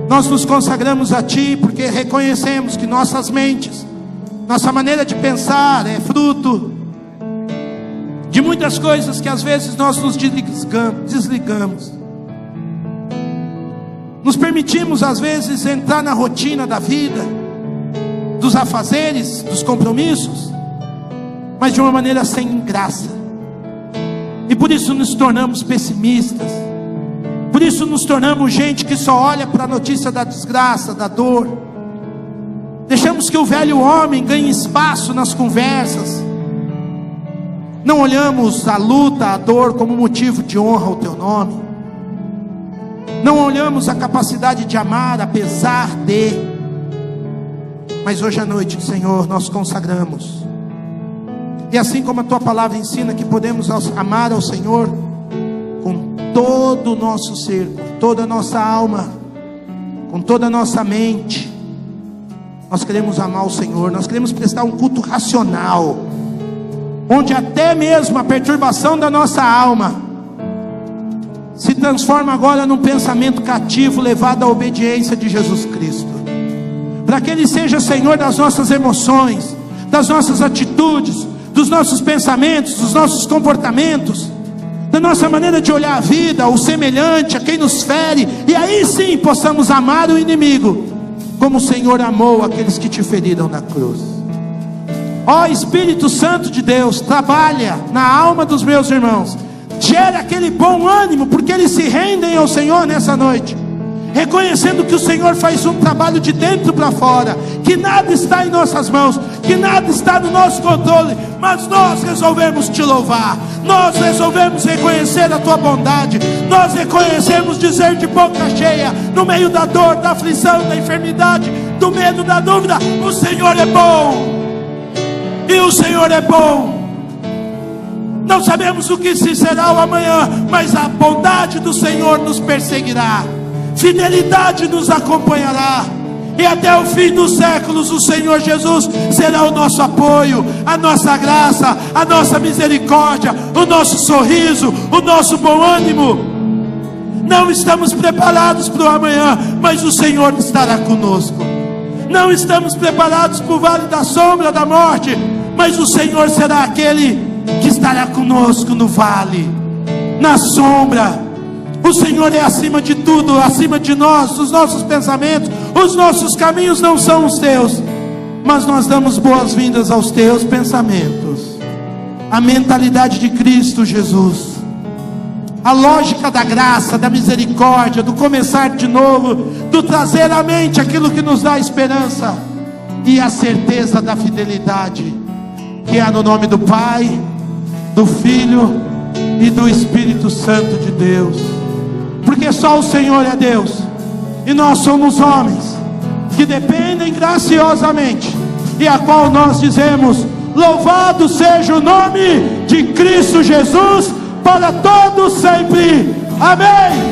nós nos consagramos a Ti, porque reconhecemos que nossas mentes, nossa maneira de pensar é fruto de muitas coisas que às vezes nós nos desligamos. Nos permitimos às vezes entrar na rotina da vida, dos afazeres, dos compromissos, mas de uma maneira sem graça. E por isso nos tornamos pessimistas. Por isso nos tornamos gente que só olha para a notícia da desgraça, da dor. Deixamos que o velho homem ganhe espaço nas conversas. Não olhamos a luta, a dor como motivo de honra ao teu nome. não olhamos a capacidade de amar apesar de. Mas hoje à noite, Senhor, nós consagramos. E assim como a Tua palavra ensina que podemos amar ao Senhor com todo o nosso ser, com toda a nossa alma, com toda a nossa mente, nós queremos amar o Senhor, nós queremos prestar um culto racional, onde até mesmo a perturbação da nossa alma se transforma agora num pensamento cativo, levado à obediência de Jesus Cristo, para que Ele seja Senhor das nossas emoções, das nossas atitudes, dos nossos pensamentos, dos nossos comportamentos, da nossa maneira de olhar a vida, o semelhante, a quem nos fere, e aí sim possamos amar o inimigo, como o Senhor amou aqueles que te feriram na cruz. Ó Espírito Santo de Deus, trabalha na alma dos meus irmãos, gera aquele bom ânimo, porque eles se rendem ao Senhor nessa noite, reconhecendo que o Senhor faz um trabalho de dentro para fora, que nada está em nossas mãos, que nada está no nosso controle, mas nós resolvemos te louvar, nós resolvemos reconhecer a tua bondade, nós reconhecemos dizer de boca cheia, no meio da dor, da aflição, da enfermidade, do medo, da dúvida: o Senhor é bom, e o Senhor é bom. Não sabemos o que se será o amanhã, mas a bondade do Senhor nos perseguirá, fidelidade nos acompanhará, e até o fim dos séculos o Senhor Jesus será o nosso apoio, a nossa graça, a nossa misericórdia, o nosso sorriso, o nosso bom ânimo. Não estamos preparados para o amanhã, mas o Senhor estará conosco. Não estamos preparados para o vale da sombra da morte, mas o Senhor será aquele que estará conosco no vale, na sombra. O Senhor é acima de tudo, acima de nós, dos nossos pensamentos. Os nossos caminhos não são os teus, mas nós damos boas-vindas aos teus pensamentos. A mentalidade de Cristo Jesus, a lógica da graça, da misericórdia, do começar de novo, do trazer à mente aquilo que nos dá esperança, e a certeza da fidelidade, que há no nome do Pai, do Filho e do Espírito Santo de Deus. Porque só o Senhor é Deus, e nós somos homens que dependem graciosamente, e a qual nós dizemos: louvado seja o nome de Cristo Jesus, para todos sempre. Amém.